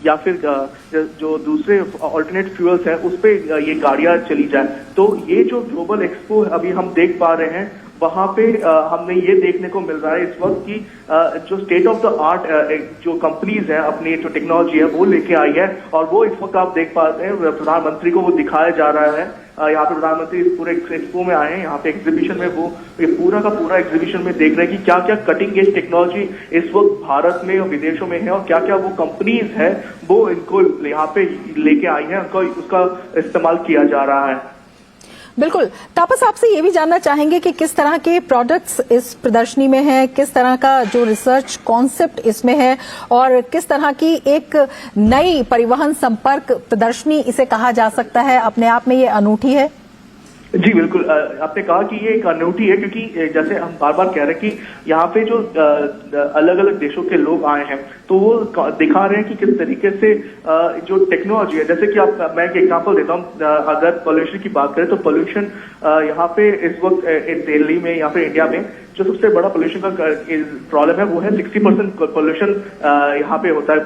या फिर जो दूसरे ऑल्टरनेट फ्यूल्स हैं उस पर ये गाड़ियां चली जाए। तो ये जो ग्लोबल एक्सपो अभी हम देख पा रहे हैं वहां पे हमने ये देखने को मिल रहा है इस वक्त कि जो स्टेट ऑफ द आर्ट जो कंपनीज हैं अपनी जो टेक्नोलॉजी है वो लेके आई है, और वो इस वक्त आप देख पाते हैं प्रधानमंत्री को वो दिखाया जा रहा है। यहाँ पे प्रधानमंत्री इस पूरे एक्सपो में आए हैं, यहाँ पे एग्जीबिशन में वो ये पूरा का पूरा एग्जीबिशन में देख रहे हैं कि क्या क्या कटिंग एज टेक्नोलॉजी इस वक्त भारत में और विदेशों में है, और क्या क्या वो कंपनीज है वो इनको यहाँ पे लेके आई है, उनको उसका इस्तेमाल किया जा रहा है। बिल्कुल। तापस, आपसे ये भी जानना चाहेंगे कि किस तरह के प्रोडक्ट्स इस प्रदर्शनी में हैं, किस तरह का जो रिसर्च कॉन्सेप्ट इसमें है, और किस तरह की एक नई परिवहन संपर्क प्रदर्शनी इसे कहा जा सकता है, अपने आप में ये अनूठी है? जी बिल्कुल, आपने कहा कि ये एक अनूठी है क्योंकि जैसे हम बार बार कह रहे हैं कि यहाँ पे जो अलग अलग देशों के लोग आए हैं तो वो दिखा रहे हैं कि किस तरीके से जो टेक्नोलॉजी है, जैसे कि मैं एक एग्जांपल देता हूँ, अगर पोल्यूशन की बात करें तो पोल्यूशन यहाँ पे इस वक्त दिल्ली में या फिर इंडिया में जो सबसे बड़ा पोल्यूशन का प्रॉब्लम है वो है 60% पोल्यूशन यहाँ पे होता है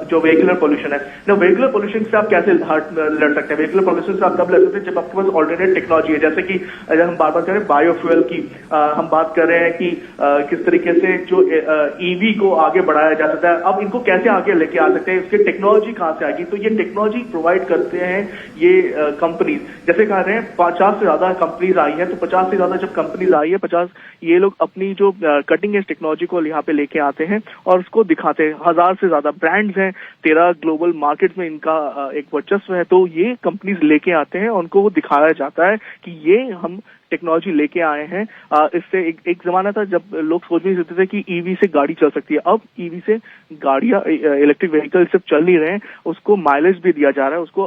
जो वेहिकुलर पोल्यूशन है ना। वेहिकुलर पोल्यूशन से आप कैसे लड़ सकते हैं? वेहिकुलर पोल्यूशन से आप तब लड़ सकते हैं जब आपके पास ऑल्टरनेट टेक्नोलॉजी है, जैसे कि अगर हम बार बार कर रहे हैं बायोफ्यूल की, हम बात कर रहे हैं कि किस तरीके से जो ईवी को आगे बढ़ाया जा सकता है। अब इनको कैसे आगे लेके आ सकते हैं, इसकी टेक्नोलॉजी कहाँ से आएगी? तो ये टेक्नोलॉजी प्रोवाइड करते हैं ये कंपनीज। जैसे कह रहे हैं 50 से ज्यादा कंपनीज आई है, तो 50 से ज्यादा जब कंपनीज आई है 50 ये लोग अपनी जो कटिंग एज टेक्नोलॉजी को यहाँ पे लेके आते हैं और उसको दिखाते हैं। 1000 से ज्यादा ब्रांड्स हैं, 13 ग्लोबल मार्केट में इनका एक वर्चस्व है, तो ये कंपनीज लेके आते हैं, उनको वो दिखाया जाता है कि ये हम टेक्नोलॉजी लेके आए हैं। इससे एक जमाना था जब लोग सोच नहीं सकते थे कि ईवी से गाड़ी चल सकती है। अब ईवी से गाड़ियां, इलेक्ट्रिक व्हीकल सिर्फ चल नहीं रहे हैं, उसको माइलेज भी दिया जा रहा है, उसको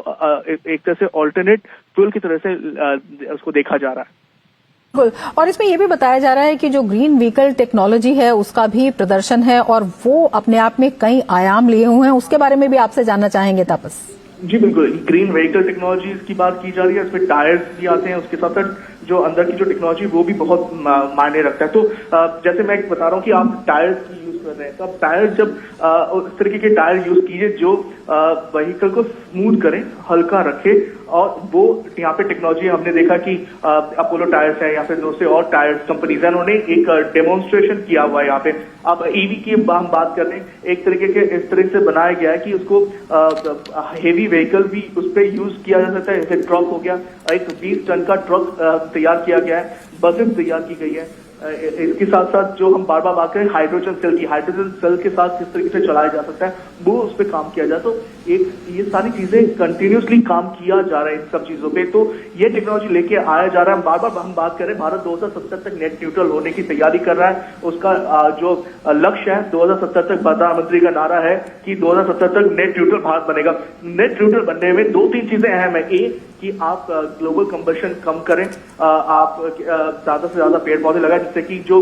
एक तरह से ऑल्टरनेट फ्यूल की तरह से उसको देखा जा रहा है। और इसमें यह भी बताया जा रहा है कि जो ग्रीन व्हीकल टेक्नोलॉजी है उसका भी प्रदर्शन है और वो अपने आप में कई आयाम लिए हुए हैं, उसके बारे में भी आपसे जानना चाहेंगे तापस। जी बिल्कुल, ग्रीन व्हीकल टेक्नोलॉजी की बात की जा रही है, इसमें टायर्स भी आते हैं, उसके साथ साथ जो अंदर की जो टेक्नोलॉजी वो भी बहुत मायने रखता है। तो जैसे मैं बता रहा हूँ कि आप टायर्स की यूज कर रहे हैं, तो आप टायर जब उस तरीके के टायर यूज कीजिए जो व्हीकल को स्मूथ करें, हल्का रखे, और वो यहाँ पे टेक्नोलॉजी हमने देखा कि अपोलो टायर्स है या फिर दूसरे और टायर्स कंपनीज है, उन्होंने एक डेमोन्स्ट्रेशन किया हुआ है यहाँ पे। अब ईवी की हम बात कर रहे हैं, एक तरीके के इस तरह से बनाया गया है कि उसको हेवी व्हीकल भी उस पर यूज किया जा सकता है। जैसे ट्रक हो गया, एक 20 टन का ट्रक तैयार किया गया है, बसें तैयार की गई है। इसके साथ साथ जो हम बार बार बात करें हाइड्रोजन सेल की, हाइड्रोजन सेल के साथ किस तरीके से चलाया जा सकता है वो उस पर काम किया जाए। तो एक ये सारी चीजें कंटिन्यूसली काम किया जा रहा है इन सब चीजों पे, तो ये टेक्नोलॉजी लेके आया जा रहा है। बार बार हम बात करें भारत 2070 तक नेट न्यूट्रल होने की तैयारी कर रहा है, उसका जो लक्ष्य है 2070 तक, प्रधानमंत्री का नारा है कि 2070 तक नेट न्यूट्रल भारत बनेगा। नेट न्यूट्रल बनने में 2-3 चीजें अहम है। एक कि आप ग्लोबल कंबशन कम करें, आप ज्यादा से ज्यादा पेड़ पौधे लगाएं जिससे कि जो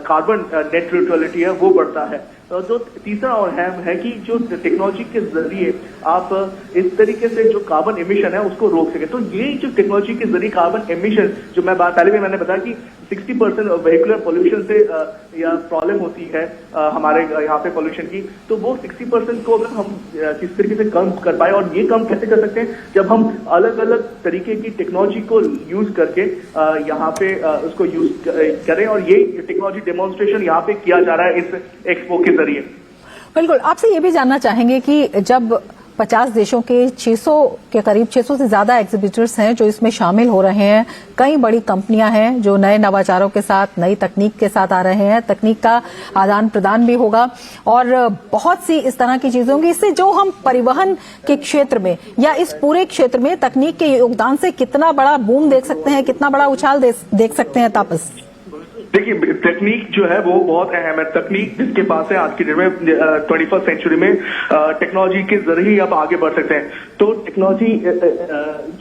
कार्बन नेट न्यूट्रलिटी है वो बढ़ता है। जो तीसरा और अहम है कि जो टेक्नोलॉजी के जरिए आप इस तरीके से जो कार्बन एमिशन है उसको रोक सके। तो ये जो टेक्नोलॉजी के जरिए कार्बन एमिशन जो मैं पहले भी मैंने बताया कि 60% व्हीकुलर पोल्यूशन से या प्रॉब्लम होती है हमारे यहाँ पे पोल्यूशन की, तो वो 60% को अगर हम किस तरीके से कम कर पाए, और ये कम कैसे कर सकते हैं जब हम अलग अलग तरीके की टेक्नोलॉजी को यूज करके यहाँ पे उसको यूज करें, और ये टेक्नोलॉजी डेमोन्स्ट्रेशन यहाँ पे किया जा रहा है इस एक्सपो के जरिए। बिल्कुल, आपसे ये भी जानना चाहेंगे कि जब 50 देशों के 600 के करीब 600 से ज्यादा एग्जीबिटर्स हैं जो इसमें शामिल हो रहे हैं, कई बड़ी कंपनियां हैं जो नए नवाचारों के साथ, नई तकनीक के साथ आ रहे हैं, तकनीक का आदान प्रदान भी होगा और बहुत सी इस तरह की चीजों की, इससे जो हम परिवहन के क्षेत्र में या इस पूरे क्षेत्र में तकनीक के योगदान से कितना बड़ा बूम देख सकते हैं, कितना बड़ा उछाल देख सकते हैं तापस? देखिए, तकनीक जो है वो बहुत अहम है। तकनीक जिसके पास है आज की डेट में 21st सेंचुरी में टेक्नोलॉजी के जरिए ही आप आगे बढ़ सकते हैं। तो टेक्नोलॉजी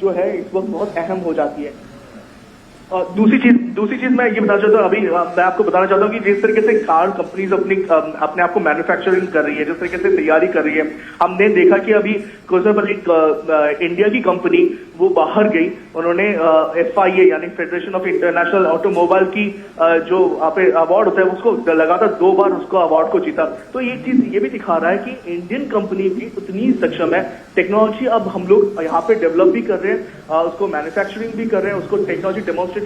जो है इस वक्त बहुत अहम हो जाती है। दूसरी चीज मैं ये बताना चाहता हूँ, अभी मैं आपको बताना चाहता हूँ कि जिस तरीके से कार कंपनीज अपने आप को मैन्युफैक्चरिंग कर रही है, जिस तरीके से तैयारी कर रही है, हमने देखा कि अभी कुछ दिन पहले इंडिया की कंपनी वो बाहर गई, उन्होंने FIA यानी फेडरेशन ऑफ इंटरनेशनल ऑटोमोबाइल की जो अवार्ड होता है उसको लगातार 2 बार उसको अवार्ड को जीता। तो ये चीज ये भी दिखा रहा है कि इंडियन कंपनी भी उतनी सक्षम है। टेक्नोलॉजी अब हम लोग यहाँ पे डेवलप भी कर रहे हैं, उसको मैन्युफैक्चरिंग भी कर रहे हैं, उसको टेक्नोलॉजी डेमोन्स्ट्रेटर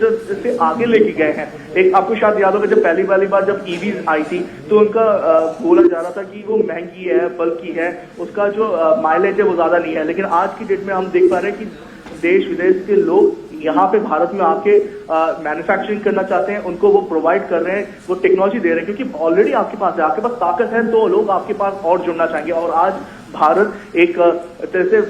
से आगे लेके गए हैं। एक आपको शायद याद होगा जब पहली बार जब EVs आई थी तो उनका बोला जा रहा था कि वो महंगी है, बल्कि है, उसका जो माइलेज है वो ज्यादा नहीं है। लेकिन आज की डेट में हम देख पा रहे हैं कि देश विदेश के लोग यहाँ पे भारत में आके मैन्युफैक्चरिंग करना चाहते हैं, उनको वो प्रोवाइड कर रहे हैं, वो टेक्नोलॉजी दे रहे हैं, क्योंकि ऑलरेडी आपके पास है, आपके पास ताकत है, तो लोग आपके पास और जुड़ना चाहेंगे। और आज भारत एक तरह से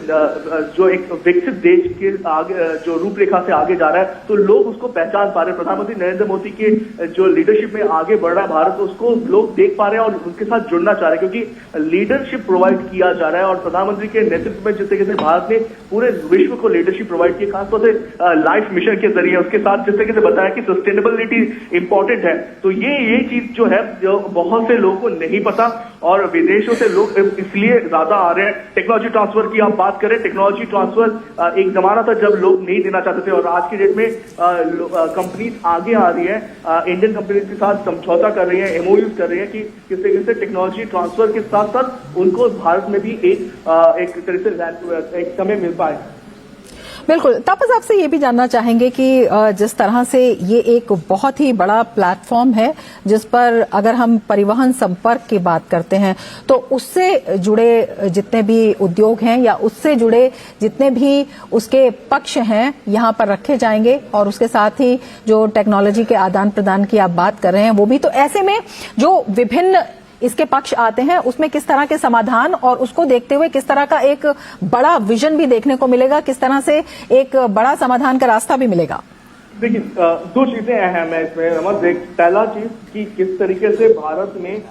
जो एक विकसित देश के आगे जो रूपरेखा से आगे जा रहा है, तो लोग उसको पहचान पा रहे हैं। प्रधानमंत्री नरेंद्र मोदी के जो लीडरशिप में आगे बढ़ रहा है भारत, उसको लोग देख पा रहे हैं और उनके साथ जुड़ना चाह रहे हैं, क्योंकि लीडरशिप प्रोवाइड किया जा रहा है। और प्रधानमंत्री के नेतृत्व में जिस तरीके से भारत ने पूरे विश्व को लीडरशिप प्रोवाइड की, खासतौर से लाइफ मिशन के जरिए, उसके साथ जिस तरीके से बताया कि सस्टेनेबिलिटी इंपॉर्टेंट है, तो ये चीज जो है जो बहुत से लोगों को नहीं पता, और विदेशों से लोग इसलिए ज्यादा आ रहे हैं। टेक्नोलॉजी ट्रांसफर की आप बात करें, टेक्नोलॉजी ट्रांसफर एक जमाना था जब लोग नहीं देना चाहते थे, और आज की डेट में कंपनीज आगे आ रही है, इंडियन कंपनीज के साथ समझौता कर रही है, MOUs कर रही है कि किस तरीके से टेक्नोलॉजी ट्रांसफर के साथ साथ उनको भारत में भी एक तरह से एक समय मिल पाए। बिल्कुल। तापस, आपसे ये भी जानना चाहेंगे कि जिस तरह से ये एक बहुत ही बड़ा प्लेटफॉर्म है जिस पर अगर हम परिवहन संपर्क की बात करते हैं तो उससे जुड़े जितने भी उद्योग हैं या उससे जुड़े जितने भी उसके पक्ष हैं यहाँ पर रखे जाएंगे, और उसके साथ ही जो टेक्नोलॉजी के आदान प्रदान की आप बात कर रहे हैं वो भी। तो ऐसे में जो विभिन्न इसके पक्ष आते हैं उसमें किस तरह के समाधान और उसको देखते हुए किस तरह का एक बड़ा विजन भी देखने को मिलेगा, किस तरह से एक बड़ा समाधान का रास्ता भी मिलेगा? देखिए, 2 चीजें अहम है इसमें। पहला चीज कि किस तरीके से भारत में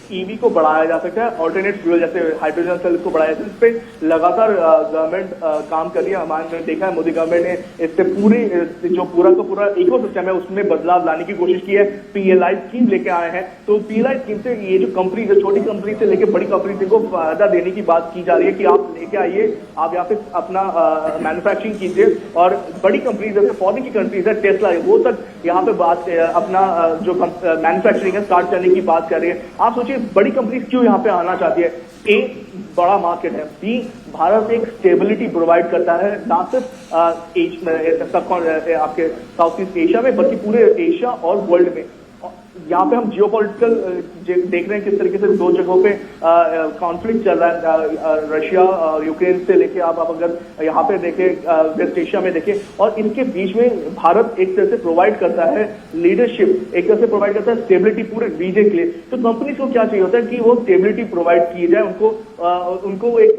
EV को बढ़ाया जा सकता है, ऑल्टरनेट फ्यूल जैसे हाइड्रोजन सेल को बढ़ाया जाए, इस पे लगातार गवर्नमेंट काम कर रही है। हमारे देखा है मोदी गवर्नमेंट ने इससे जो पूरा का पूरा इकोसिस्टम है उसमें बदलाव लाने की कोशिश की है। PLI स्कीम लेके आए हैं, तो PLI स्कीम से ये जो कंपनी, जो छोटी कंपनी से लेके बड़ी कंपनी को फायदा देने की बात की जा रही है कि आप लेके आइए, आप यहाँ पे अपना मैन्युफैक्चरिंग कीजिए, और बड़ी कंपनी जैसे फॉरेन की कंट्रीज है, टेस्ला है, वो तक यहाँ पे बात अपना जो मैन्युफैक्चरिंग है स्टार्ट करने की बात कर रही है। आप सोचिए बड़ी कंपनी क्यों यहाँ पे आना चाहती है? A, बड़ा मार्केट है, B, भारत एक स्टेबिलिटी प्रोवाइड करता है, ना सिर्फ आपके साउथ ईस्ट एशिया में बल्कि पूरे एशिया और वर्ल्ड में। यहाँ पे हम जियोपॉलिटिकल देख रहे हैं किस तरीके से 2 जगहों पे कॉन्फ्लिक्ट चल रहा है, रशिया और यूक्रेन से लेके आप अगर यहाँ पे देखें वेस्ट एशिया में देखें, और इनके बीच में भारत एक तरह से प्रोवाइड करता है लीडरशिप, एक तरह से प्रोवाइड करता है स्टेबिलिटी पूरे रीजन के लिए। तो कंपनी को क्या चाहिए होता है कि वो स्टेबिलिटी प्रोवाइड की जाए, उनको एक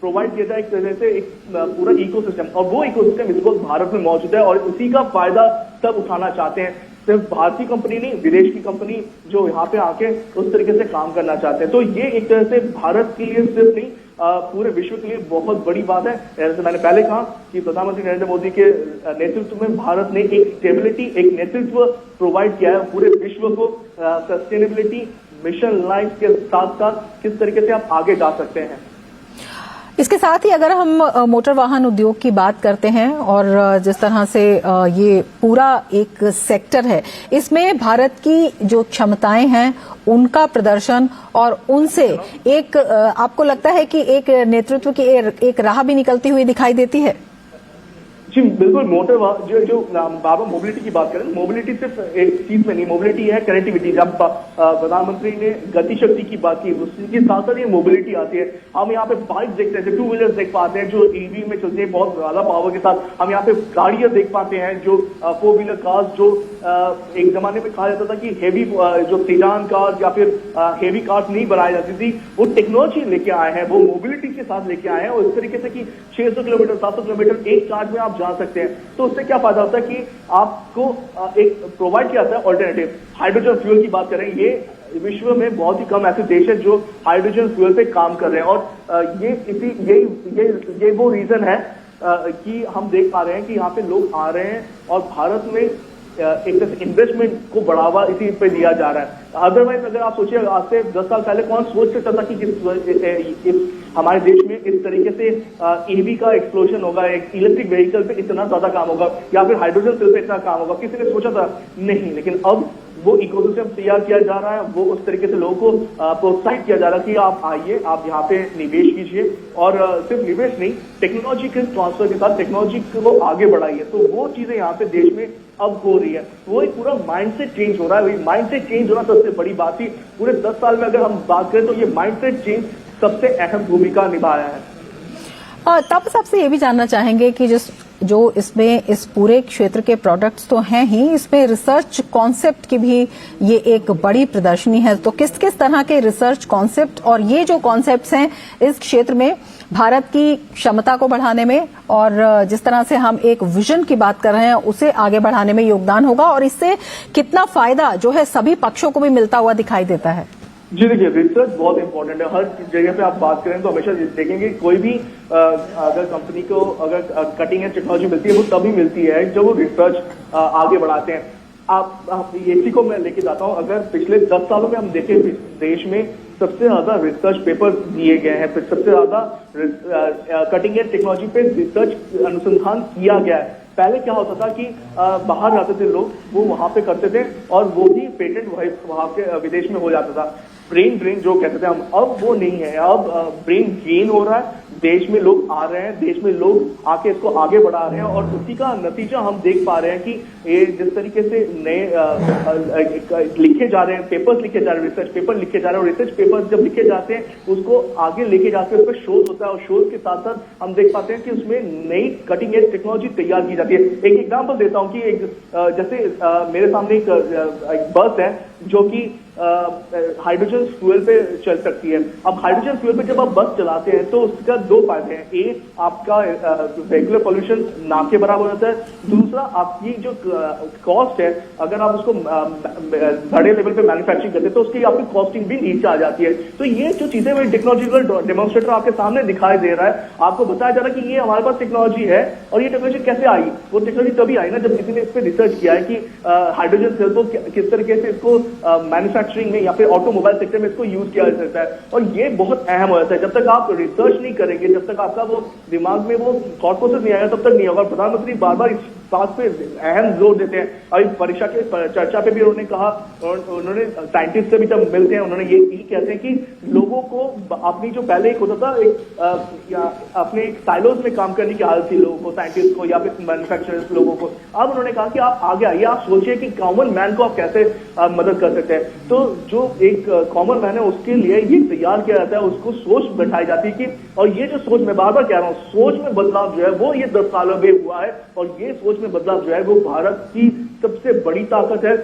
प्रोवाइड किया जाए एक तरह से एक पूरा इकोसिस्टम, और वो इकोसिस्टम इस वक्त भारत में मौजूद है, और उसी का फायदा सब उठाना चाहते हैं। सिर्फ भारतीय कंपनी नहीं, विदेश की कंपनी जो यहाँ पे आके उस तरीके से काम करना चाहते हैं। तो ये एक तरह से भारत के लिए सिर्फ नहीं, पूरे विश्व के लिए बहुत बड़ी बात है। जैसे मैंने पहले कहा कि प्रधानमंत्री नरेंद्र मोदी के नेतृत्व में भारत ने एक स्टेबिलिटी, एक नेतृत्व प्रोवाइड किया है पूरे विश्व को। सस्टेनेबिलिटी मिशन लाइफ के साथ साथ किस तरीके से आप आगे जा सकते हैं। इसके साथ ही अगर हम मोटर वाहन उद्योग की बात करते हैं और जिस तरह से ये पूरा एक सेक्टर है, इसमें भारत की जो क्षमताएं हैं उनका प्रदर्शन और उनसे एक आपको लगता है कि एक नेतृत्व की एक राह भी निकलती हुई दिखाई देती है? जी बिल्कुल। जो बाबा मोबिलिटी की बात करें, मोबिलिटी सिर्फ एक चीज में नहीं, मोबिलिटी है कनेक्टिविटी। जब प्रधानमंत्री ने गति शक्ति की बात की, उसके साथ साथ ये मोबिलिटी आती है। हम यहाँ पे बाइक देखते हैं, 2 व्हीलर्स देख पाते हैं जो EV में चलते हैं बहुत ज्यादा पावर के साथ। हम यहाँ पे गाड़ियां देख पाते हैं जो 4 व्हीलर कार्स, जो एक जमाने में कहा जाता था कि हेवी जो सेडान कार्स या फिर हेवी कार्स नहीं बनाई जाती थी, वो टेक्नोलॉजी लेके आए हैं, वो मोबिलिटी के साथ लेके आए हैं, और इस तरीके से कि 600 किलोमीटर 700 किलोमीटर एक चार्ज में आप जा सकते हैं। तो उससे क्या फायदा होता है कि आपको एक प्रोवाइड किया जाता है ऑल्टरनेटिव। हाइड्रोजन फ्यूल की बात करें, ये विश्व में बहुत ही कम ऐसे देश है जो हाइड्रोजन फ्यूल पे काम कर रहे हैं, और ये वो रीजन है कि हम देख पा रहे हैं कि यहाँ पे लोग आ रहे हैं और भारत में एक तरह से इन्वेस्टमेंट को बढ़ावा इसी पे दिया जा रहा है। अदरवाइज अगर आप सोचिए आज से 10 साल पहले कौन सोच सकता था कि हमारे देश में इस तरीके से ईवी का एक्सप्लोजन होगा, एक इलेक्ट्रिक व्हीकल पे इतना ज्यादा काम होगा या फिर हाइड्रोजन सेल पे इतना काम होगा, किसी ने सोचा था? नहीं। लेकिन अब वो इकोसिस्टम तैयार किया जा रहा है, वो उस तरीके से लोगों को प्रोत्साहित किया जा रहा है कि आप आइए, आप यहाँ पे निवेश कीजिए और सिर्फ निवेश नहीं, टेक्नोलॉजी के ट्रांसफर के साथ टेक्नोलॉजी को आगे बढ़ाइए। तो वो चीजें यहाँ पे देश में अब हो रही है, वो एक पूरा माइंडसेट चेंज हो रहा है। वही माइंडसेट चेंज होना सबसे बड़ी बात थी। पूरे 10 साल में अगर हम बात करें तो ये माइंडसेट चेंज सबसे अहम भूमिका निभाया है। और तब सबसे ये भी जानना चाहेंगे कि जो इसमें इस पूरे क्षेत्र के प्रोडक्ट्स तो हैं ही, इसमें रिसर्च कॉन्सेप्ट की भी ये एक बड़ी प्रदर्शनी है। तो किस किस तरह के रिसर्च कॉन्सेप्ट और ये जो कॉन्सेप्ट्स हैं इस क्षेत्र में भारत की क्षमता को बढ़ाने में और जिस तरह से हम एक विजन की बात कर रहे हैं उसे आगे बढ़ाने में योगदान होगा और इससे कितना फायदा जो है सभी पक्षों को भी मिलता हुआ दिखाई देता है? जी देखिए, रिसर्च बहुत इंपॉर्टेंट है। हर जगह पे आप बात करें तो हमेशा देखेंगे कोई भी अगर कंपनी को अगर कटिंग एज टेक्नोलॉजी मिलती है वो तभी मिलती है जब वो रिसर्च आगे बढ़ाते हैं। आप इसी को मैं लेके जाता हूँ। अगर पिछले 10 सालों में हम देखें देश में सबसे ज्यादा रिसर्च पेपर दिए गए हैं, सबसे ज्यादा कटिंग एज टेक्नोलॉजी पे रिसर्च अनुसंधान किया गया है। पहले क्या होता था कि बाहर जाते थे लोग, वो वहां पे करते थे और वो भी पेटेंट वहां के विदेश में हो जाता था। ब्रेन ड्रेन जो कहते थे हम, अब वो नहीं है। अब ब्रेन गेन हो रहा है, देश में लोग आ रहे हैं, देश में लोग आके इसको आगे बढ़ा रहे हैं और उसी का नतीजा हम देख पा रहे हैं कि ये जिस तरीके से नए लिखे जा रहे हैं, पेपर्स लिखे जा रहे हैं, रिसर्च पेपर लिखे जा रहे हैं और रिसर्च पेपर्स जब लिखे जाते हैं उसको आगे लेके जाके उस पर शोध होता है और शोध के साथ साथ हम देख पाते हैं कि उसमें नई कटिंग एज टेक्नोलॉजी तैयार की जाती है। एक एग्जाम्पल देता हूँ कि जैसे मेरे सामने एक बस है जो कि हाइड्रोजन फ्यूल पे चल सकती है। अब हाइड्रोजन फ्यूल पे जब आप बस चलाते हैं तो उसका 2 फायदे हैं। एक, आपका रेगुलर पॉल्यूशन ना के बराबर होता है। दूसरा, आपकी जो कॉस्ट है, अगर आप उसको बड़े लेवल पे मैन्युफैक्चरिंग करते हैं तो उसकी आपकी कॉस्टिंग भी नीचे आ जाती है। तो ये जो चीजें मैं टेक्नोलॉजिकल डेमोन्स्ट्रेटर आपके सामने दिखाई दे रहा है, आपको बताया जा रहा है कि ये हमारे पास टेक्नोलॉजी है। और ये टेक्नोलॉजी कैसे आई? वो टेक्नोलॉजी तभी आई ना जब किसी ने इस पर रिसर्च किया है कि हाइड्रोजन सेल को किस तरीके से इसको मैन्युफैक्चरिंग में या फिर ऑटोमोबाइल सेक्टर में इसको यूज किया जा सकता है। और ये बहुत अहम हो जाता है। जब तक आप रिसर्च नहीं करेंगे, जब तक आपका वो दिमाग में वो थॉट प्रोसेस नहीं आएगा, तब तक नहीं होगा। प्रधानमंत्री बार बार इस बात पे अहम जोर देते हैं। अभी परीक्षा के चर्चा पे भी उन्होंने कहा, उन्होंने साइंटिस्ट से भी जब मिलते हैं उन्होंने ये कहते हैं कि लोगों को अपनी जो पहले एक होता था अपने साइलोज में काम करने की आदत थी लोगों को, साइंटिस्ट को या फिर मैन्युफैक्चरर्स लोगों को। अब उन्होंने कहा कि आप आगे आइए, आप सोचिए कि कॉमन मैन को आप कैसे मदद कर सकते हैं। तो जो एक कॉमन मैन है उसके लिए ये तैयार किया जाता है, उसको सोच बैठाई जाती है कि, और ये जो सोच मैं बार बार कह रहा हूँ, सोच में बदलाव जो है वो ये 10 सालों में हुआ है और ये सोच में बदलाव जो है वो भारत की सबसे बड़ी ताकत है।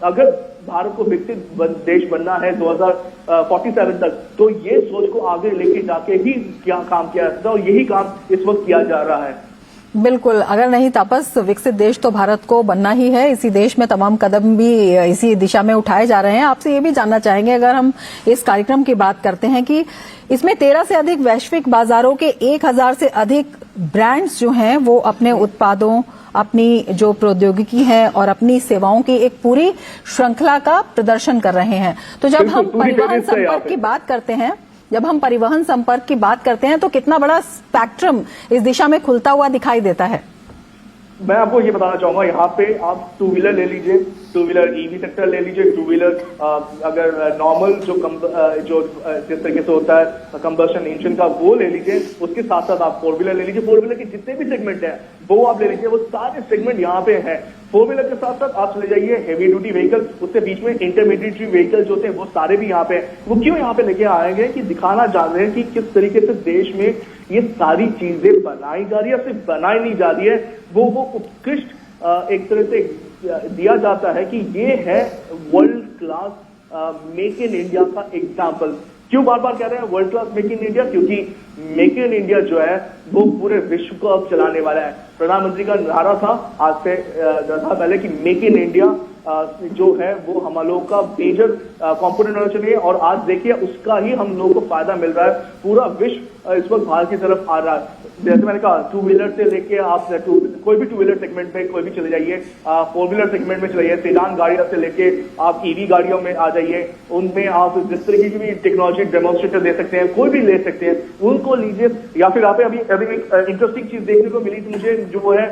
अगर भारत को विकसित देश बनना है 2047 तक, तो ये सोच को आगे लेके जाके ही क्या काम किया जाता है और यही काम इस वक्त किया जा रहा है। बिल्कुल, अगर नहीं तापस, विकसित देश तो भारत को बनना ही है। इसी देश में तमाम कदम भी इसी दिशा में उठाए जा रहे हैं। आपसे ये भी जानना चाहेंगे, अगर हम इस कार्यक्रम की बात करते हैं कि इसमें 13 से अधिक वैश्विक बाजारों के 1000 से अधिक ब्रांड्स जो हैं वो अपने उत्पादों, अपनी जो प्रौद्योगिकी है और अपनी सेवाओं की एक पूरी श्रृंखला का प्रदर्शन कर रहे हैं। तो जब हम परिवहन संपर्क की बात करते हैं, तो कितना बड़ा स्पेक्ट्रम इस दिशा में खुलता हुआ दिखाई देता है? मैं आपको ये बताना चाहूंगा, यहाँ पे आप 2 व्हीलर ले लीजिए, 2 व्हीलर ईवी सेक्टर ले लीजिए, 2 व्हीलर अगर नॉर्मल जो जिस तरीके से होता है कंबशन इंजन का वो ले लीजिए, उसके साथ साथ आप 4 व्हीलर ले लीजिए। 4 व्हीलर के जितने भी सेगमेंट है वो आप ले लीजिए, वो सारे सेगमेंट यहाँ पे हैं। 4 व्हीलर के साथ साथ आप चले जाइए हेवी ड्यूटी व्हीकल, उसके बीच में इंटरमीडिएट व्हीकल जो होते हैं वो सारे भी यहाँ पे हैं। वो क्यों यहाँ पे लेके आएंगे कि दिखाना चाह रहे हैं कि किस तरीके से देश में ये सारी चीजें बनाई जा रही है, सिर्फ बनाई नहीं जा रही है, वो उत्कृष्ट एक तरह से दिया जाता है कि ये है world class make in India का एग्जाम्पल। क्यों बार बार कह रहे हैं world class make in India? क्योंकि मेक इन इंडिया जो है वो पूरे विश्व को अब चलाने वाला है। प्रधानमंत्री का नारा था आज से 10 साल पहले कि मेक इन इंडिया जो है वो हम लोगों का मेजर कंपोनेंट होना चाहिए। और आज देखिए उसका ही हम लोगों को फायदा मिल रहा है। पूरा विश्व इस वक्त भारत की तरफ आ रहा है। जैसे मैंने कहा, टू व्हीलर से लेके आप कोई भी टू व्हीलर सेगमेंट में कोई भी चले जाइए, फोर व्हीलर सेगमेंट में चले जाइए, सेडान गाड़ियों से लेके आप ईवी गाड़ियों में आ जाइए, उनमें आप जिस तरीके की भी टेक्नोलॉजी डेमोन्स्ट्रेटर दे सकते हैं, कोई भी ले सकते हैं, उनको लीजिए। या फिर आप अभी एक इंटरेस्टिंग चीज देखने को मिली थी मुझे, जो है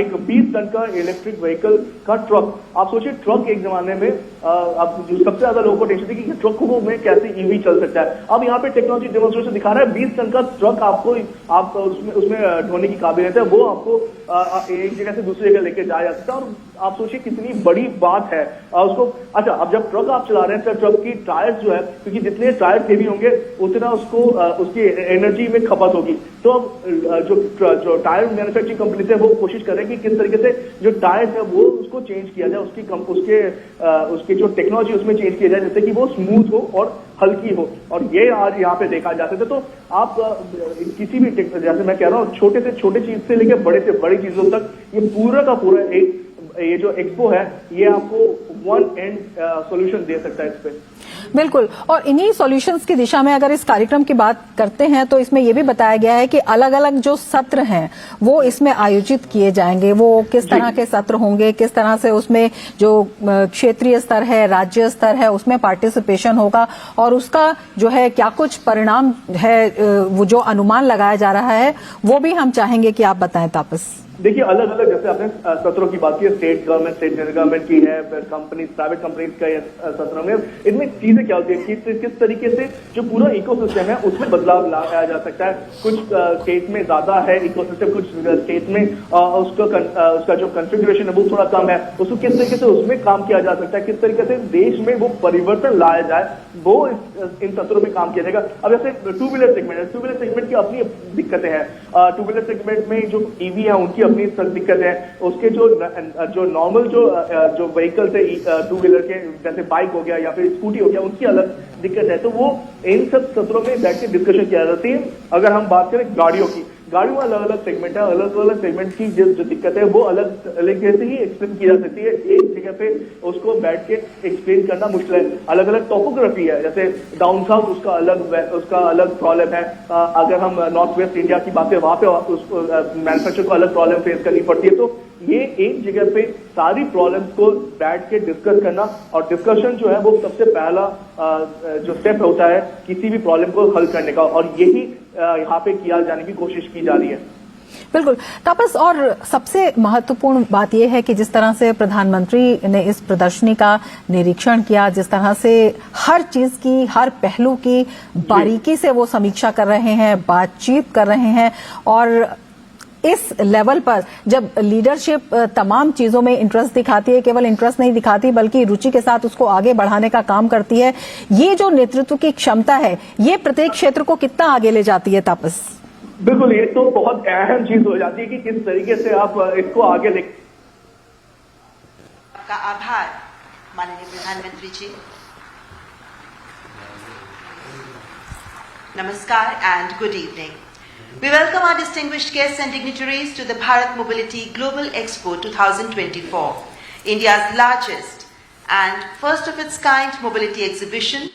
एक 20 टन का इलेक्ट्रिक व्हीकल का ट्रक। आप सोचिए, ट्रक एक जमाने में अब जो सबसे ज्यादा लोगों को टेंशन थी कि ट्रकों में कैसे ईवी चल सकता है, अब यहाँ पे टेक्नोलॉजी डेमोन्स्ट्रेशन दिखा रहा है। 20 टन का ट्रक आपको आप उसमें ढोने की काबिलियत है, वो आपको एक जगह से दूसरी जगह लेके जाया जा सकता है। और आप सोचिए कितनी बड़ी बात है उसको। अच्छा, अब जब ट्रक आप चला रहे हैं तो ट्रक की टायर्स जो है, क्योंकि जितने टायर्स हेवी होंगे उतना उसको उसकी एनर्जी में खपत होगी। तो अब जो टायर मैन्युफैक्चरिंग कंपनी है वो कोशिश कर रहे हैं कि किस तरीके से जो टायर्स है वो उसको चेंज किया जाए, उसकी जो टेक्नोलॉजी उसमें चेंज किया जाए, जिससे कि वो स्मूथ हो और हल्की हो। और ये आज यहाँ पे देखा जा सकता है। तो आप किसी भी जैसे मैं कह रहा हूँ, छोटे से छोटे चीज से लेकर बड़े से बड़ी चीजों तक ये पूरा का पूरा एक ये जो एक्सपो है ये आपको वन एंड सॉल्यूशन दे सकता है इस पे। बिल्कुल। और इन्हीं सॉल्यूशंस की दिशा में अगर इस कार्यक्रम की बात करते हैं तो इसमें यह भी बताया गया है कि अलग अलग जो सत्र हैं वो इसमें आयोजित किए जाएंगे। वो किस तरह के सत्र होंगे, किस तरह से उसमें जो क्षेत्रीय स्तर है, राज्य स्तर है, उसमें पार्टिसिपेशन होगा और उसका जो है क्या कुछ परिणाम है, वो जो अनुमान लगाया जा रहा है वो भी हम चाहेंगे कि आप बताएं तापस। देखिए, अलग अलग जैसे आपने सत्रों की बात की है, state government, state general government की है, कंपनी, प्राइवेट कंपनीज का सत्र में, इनमें चीजें क्या होती है, किस तरीके से जो पूरा इकोसिस्टम है उसमें बदलाव लाया जा सकता है। कुछ स्टेट में ज्यादा है इकोसिस्टम, कुछ स्टेट में उसका जो कॉन्फ़िगरेशन है वो थोड़ा कम है, उसको किस तरीके से उसमें काम किया जा सकता है, किस तरीके से देश में वो परिवर्तन लाया जाए, वो इन सत्रों में काम किया जाएगा। अब जैसे टू व्हीलर सेगमेंट है, टू व्हीलर सेगमेंट की अपनी दिक्कतें हैं। टू व्हीलर सेगमेंट में जो ईवी है उनकी अपनी दिक्कत है, उसके जो नॉर्मल जो व्हीकल्स है टू व्हीलर के, जैसे बाइक हो गया या फिर स्कूटी हो गया, उनकी अलग दिक्कत है। तो वो इन सब सत्रों में बैठ के डिस्कशन किया जाती है। अगर हम बात करें गाड़ियों की, गाड़ियों में अलग अलग सेगमेंट है, अलग अलग सेगमेंट की जो दिक्कत है वो अलग तरीके से ही एक्सप्लेन की जा सकती है। एक जगह पे उसको बैठ के एक्सप्लेन करना मुश्किल है। अलग अलग टोपोग्राफी है, जैसे डाउन साउथ उसका अलग प्रॉब्लम है। अगर हम नॉर्थ वेस्ट इंडिया की बात करें, वहां पे मैन्युफैक्चर को अलग प्रॉब्लम फेस करनी पड़ती है। तो ये एक जगह पे सारी प्रॉब्लम्स को बैठ के डिस्कस करना, और डिस्कशन जो है वो सबसे पहला जो स्टेप होता है किसी भी प्रॉब्लम को हल करने का, और यही यहाँ पे किया जाने की कोशिश की जा रही है। बिल्कुल तापस, और सबसे महत्वपूर्ण बात यह है कि जिस तरह से प्रधानमंत्री ने इस प्रदर्शनी का निरीक्षण किया, जिस तरह से हर चीज की, हर पहलू की बारीकी से वो समीक्षा कर रहे हैं, बातचीत कर रहे हैं, और इस लेवल पर जब लीडरशिप तमाम चीजों में इंटरेस्ट दिखाती है, केवल इंटरेस्ट नहीं दिखाती बल्कि रुचि के साथ उसको आगे बढ़ाने का काम करती है, ये जो नेतृत्व की क्षमता है ये प्रत्येक क्षेत्र को कितना आगे ले जाती है तापस? बिल्कुल, ये तो बहुत अहम चीज हो जाती है कि किस तरीके से आप इसको आगे ले। आपका आभार माननीय प्रधानमंत्री जी। Namaskar and good evening. We welcome our distinguished guests and dignitaries to the Bharat Mobility Global Expo 2024, India's largest and first of its kind mobility exhibition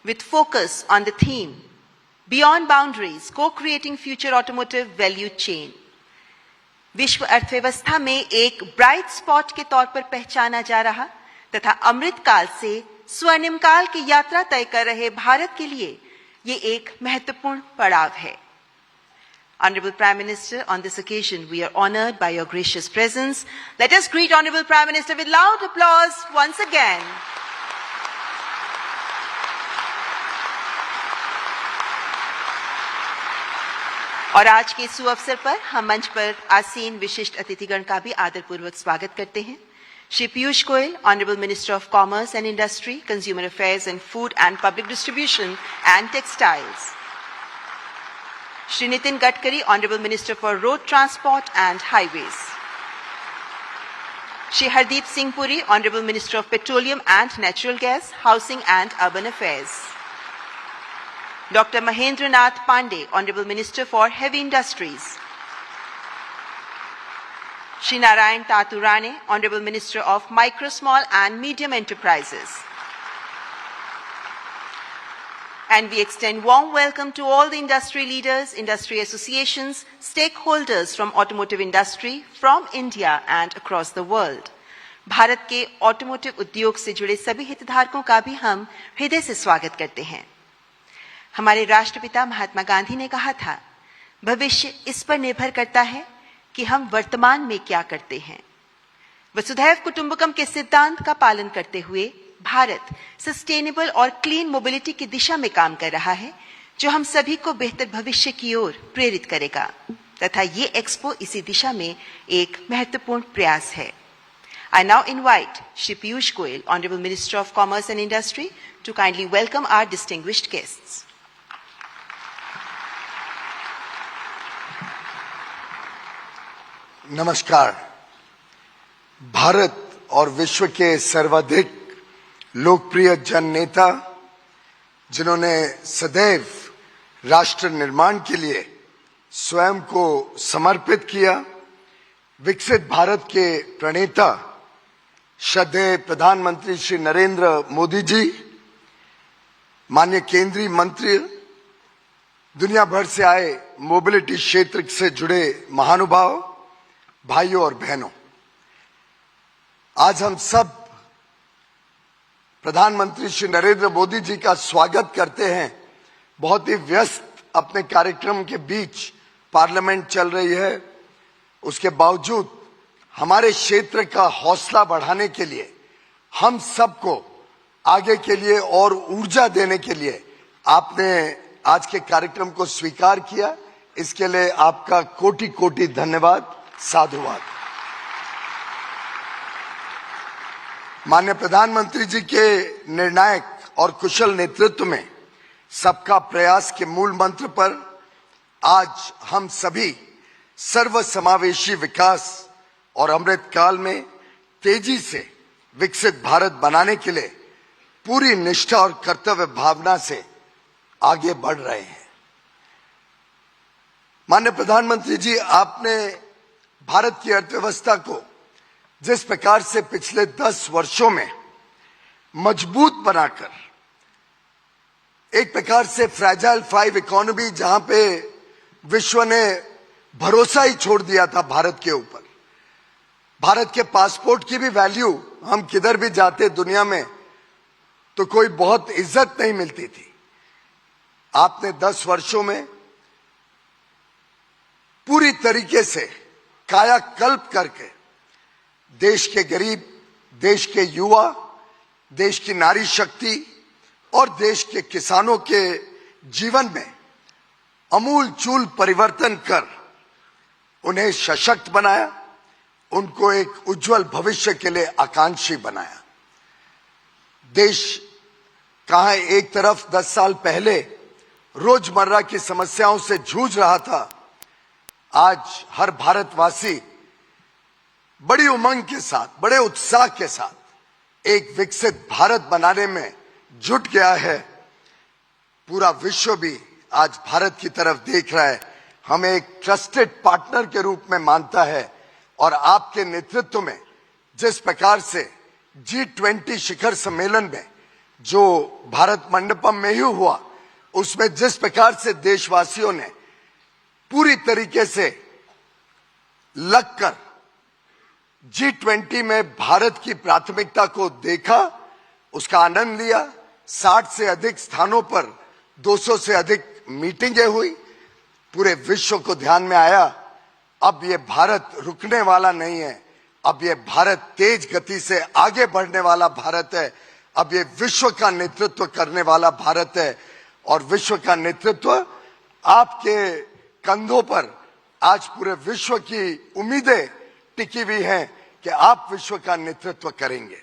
with focus on the theme Beyond Boundaries, Co-Creating Future Automotive Value Chain. विश्व अर्थव्यवस्था में एक bright spot के तौर पर पहचाना जा रहा तथा अमृत काल से स्वर्णिम काल की यात्रा तय कर रहे भारत के लिए ये एक महत्वपूर्ण पड़ाव है। Honorable Prime Minister, on this occasion we are honored by your gracious presence. Let us greet Honorable Prime Minister with loud applause once again. और आज के इस सुअवसर पर हम मंच पर आसीन विशिष्ट अतिथिगण का भी आदरपूर्वक स्वागत करते हैं। Shri Piyush Goyal, honourable minister of commerce and industry, consumer affairs and food and public distribution and textiles. Shri Nitin Gadkari, honourable minister for road transport and highways. Shri Hardeep Singh Puri, honourable minister of petroleum and natural gas, housing and urban affairs. Dr. Mahendra Nath Pandey, Honorable Minister for Heavy Industries. Shri Narayan Taturane, Honorable Minister of Micro, Small and Medium Enterprises. And we extend warm welcome to all the industry leaders, industry associations, stakeholders from automotive industry from India and across the world. Bharat के automotive उद्योग से जुड़े सभी हितधारकों का भी हम हृदय से स्वागत करते हैं। हमारे राष्ट्रपिता महात्मा गांधी ने कहा था, भविष्य इस पर निर्भर करता है कि हम वर्तमान में क्या करते हैं। वसुधैव कुटुंबकम के सिद्धांत का पालन करते हुए भारत सस्टेनेबल और क्लीन मोबिलिटी की दिशा में काम कर रहा है, जो हम सभी को बेहतर भविष्य की ओर प्रेरित करेगा, तथा ये एक्सपो इसी दिशा में एक महत्वपूर्ण प्रयास है। I now invite Shri Piyush Goyal, Honorable Minister of Commerce and Industry, to kindly welcome our distinguished guests. नमस्कार। भारत और विश्व के सर्वाधिक लोकप्रिय जन नेता, जिन्होंने सदैव राष्ट्र निर्माण के लिए स्वयं को समर्पित किया, विकसित भारत के प्रणेता श्रद्धेय प्रधानमंत्री श्री नरेंद्र मोदी जी, माननीय केंद्रीय मंत्री, दुनिया भर से आए मोबिलिटी क्षेत्र से जुड़े महानुभाव, भाइयों और बहनों, आज हम सब प्रधानमंत्री श्री नरेंद्र मोदी जी का स्वागत करते हैं। बहुत ही व्यस्त अपने कार्यक्रम के बीच पार्लियामेंट चल रही है, उसके बावजूद हमारे क्षेत्र का हौसला बढ़ाने के लिए, हम सबको आगे के लिए और ऊर्जा देने के लिए आपने आज के कार्यक्रम को स्वीकार किया। इसके लिए आपका कोटि कोटि धन्यवाद, साधुवाद। माननीय प्रधानमंत्री जी के निर्णायक और कुशल नेतृत्व में सबका प्रयास के मूल मंत्र पर आज हम सभी सर्वसमावेशी विकास और अमृत काल में तेजी से विकसित भारत बनाने के लिए पूरी निष्ठा और कर्तव्य भावना से आगे बढ़ रहे हैं। माननीय प्रधानमंत्री जी, आपने भारत की अर्थव्यवस्था को जिस प्रकार से पिछले 10 वर्षों में मजबूत बनाकर, एक प्रकार से फ्रैजाइल 5 इकोनॉमी, जहां पे विश्व ने भरोसा ही छोड़ दिया था भारत के ऊपर, भारत के पासपोर्ट की भी वैल्यू, हम किधर भी जाते दुनिया में तो कोई बहुत इज्जत नहीं मिलती थी। आपने 10 वर्षों में पूरी तरीके से कायाकल्प करके देश के गरीब, देश के युवा, देश की नारी शक्ति और देश के किसानों के जीवन में अमूल चूल परिवर्तन कर उन्हें सशक्त बनाया, उनको एक उज्जवल भविष्य के लिए आकांक्षी बनाया। देश कहां एक तरफ 10 साल पहले रोजमर्रा की समस्याओं से जूझ रहा था, आज हर भारतवासी बड़ी उमंग के साथ, बड़े उत्साह के साथ एक विकसित भारत बनाने में जुट गया है। पूरा विश्व भी आज भारत की तरफ देख रहा है, हमें एक ट्रस्टेड पार्टनर के रूप में मानता है। और आपके नेतृत्व में जिस प्रकार से G20 शिखर सम्मेलन में, जो भारत मंडपम में ही हुआ, उसमें जिस प्रकार से देशवासियों ने पूरी तरीके से लगकर G20 में भारत की प्राथमिकता को देखा, उसका आनंद लिया। 60 से अधिक स्थानों पर 200 से अधिक मीटिंगें हुई, पूरे विश्व को ध्यान में आया। अब ये भारत रुकने वाला नहीं है, अब ये भारत तेज गति से आगे बढ़ने वाला भारत है। अब ये विश्व का नेतृत्व करने वाला भारत है और विश्व का नेतृत्व आपके कंधों पर आज पूरे विश्व की उम्मीदें टिकी हुई हैं कि आप विश्व का नेतृत्व करेंगे।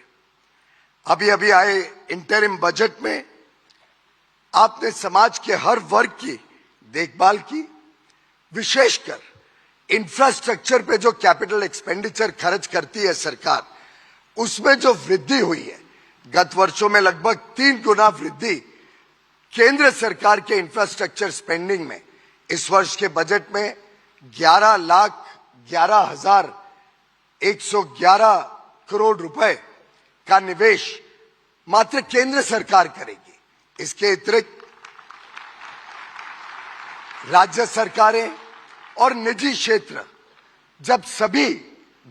अभी अभी आए इंटरिम बजट में आपने समाज के हर वर्ग की देखभाल की, विशेषकर इंफ्रास्ट्रक्चर पे जो कैपिटल एक्सपेंडिचर खर्च करती है सरकार, उसमें जो वृद्धि हुई है, गत वर्षों में लगभग 3 गुना वृद्धि केंद्र सरकार के इंफ्रास्ट्रक्चर स्पेंडिंग में इस वर्ष के बजट में 11,11,000 111 करोड़ रुपए का निवेश मात्र केंद्र सरकार करेगी। इसके अतिरिक्त राज्य सरकारें और निजी क्षेत्र जब सभी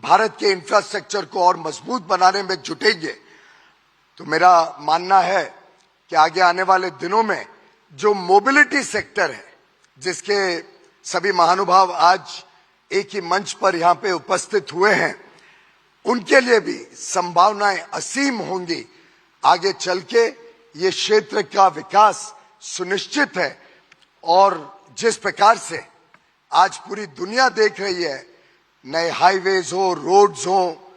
भारत के इंफ्रास्ट्रक्चर को और मजबूत बनाने में जुटेंगे तो मेरा मानना है कि आगे आने वाले दिनों में जो मोबिलिटी सेक्टर है, जिसके सभी महानुभाव आज एक ही मंच पर यहां पे उपस्थित हुए हैं, उनके लिए भी संभावनाएं असीम होंगी। आगे चल के ये क्षेत्र का विकास सुनिश्चित है और जिस प्रकार से आज पूरी दुनिया देख रही है, नए हाईवेज हो, रोड्स हो,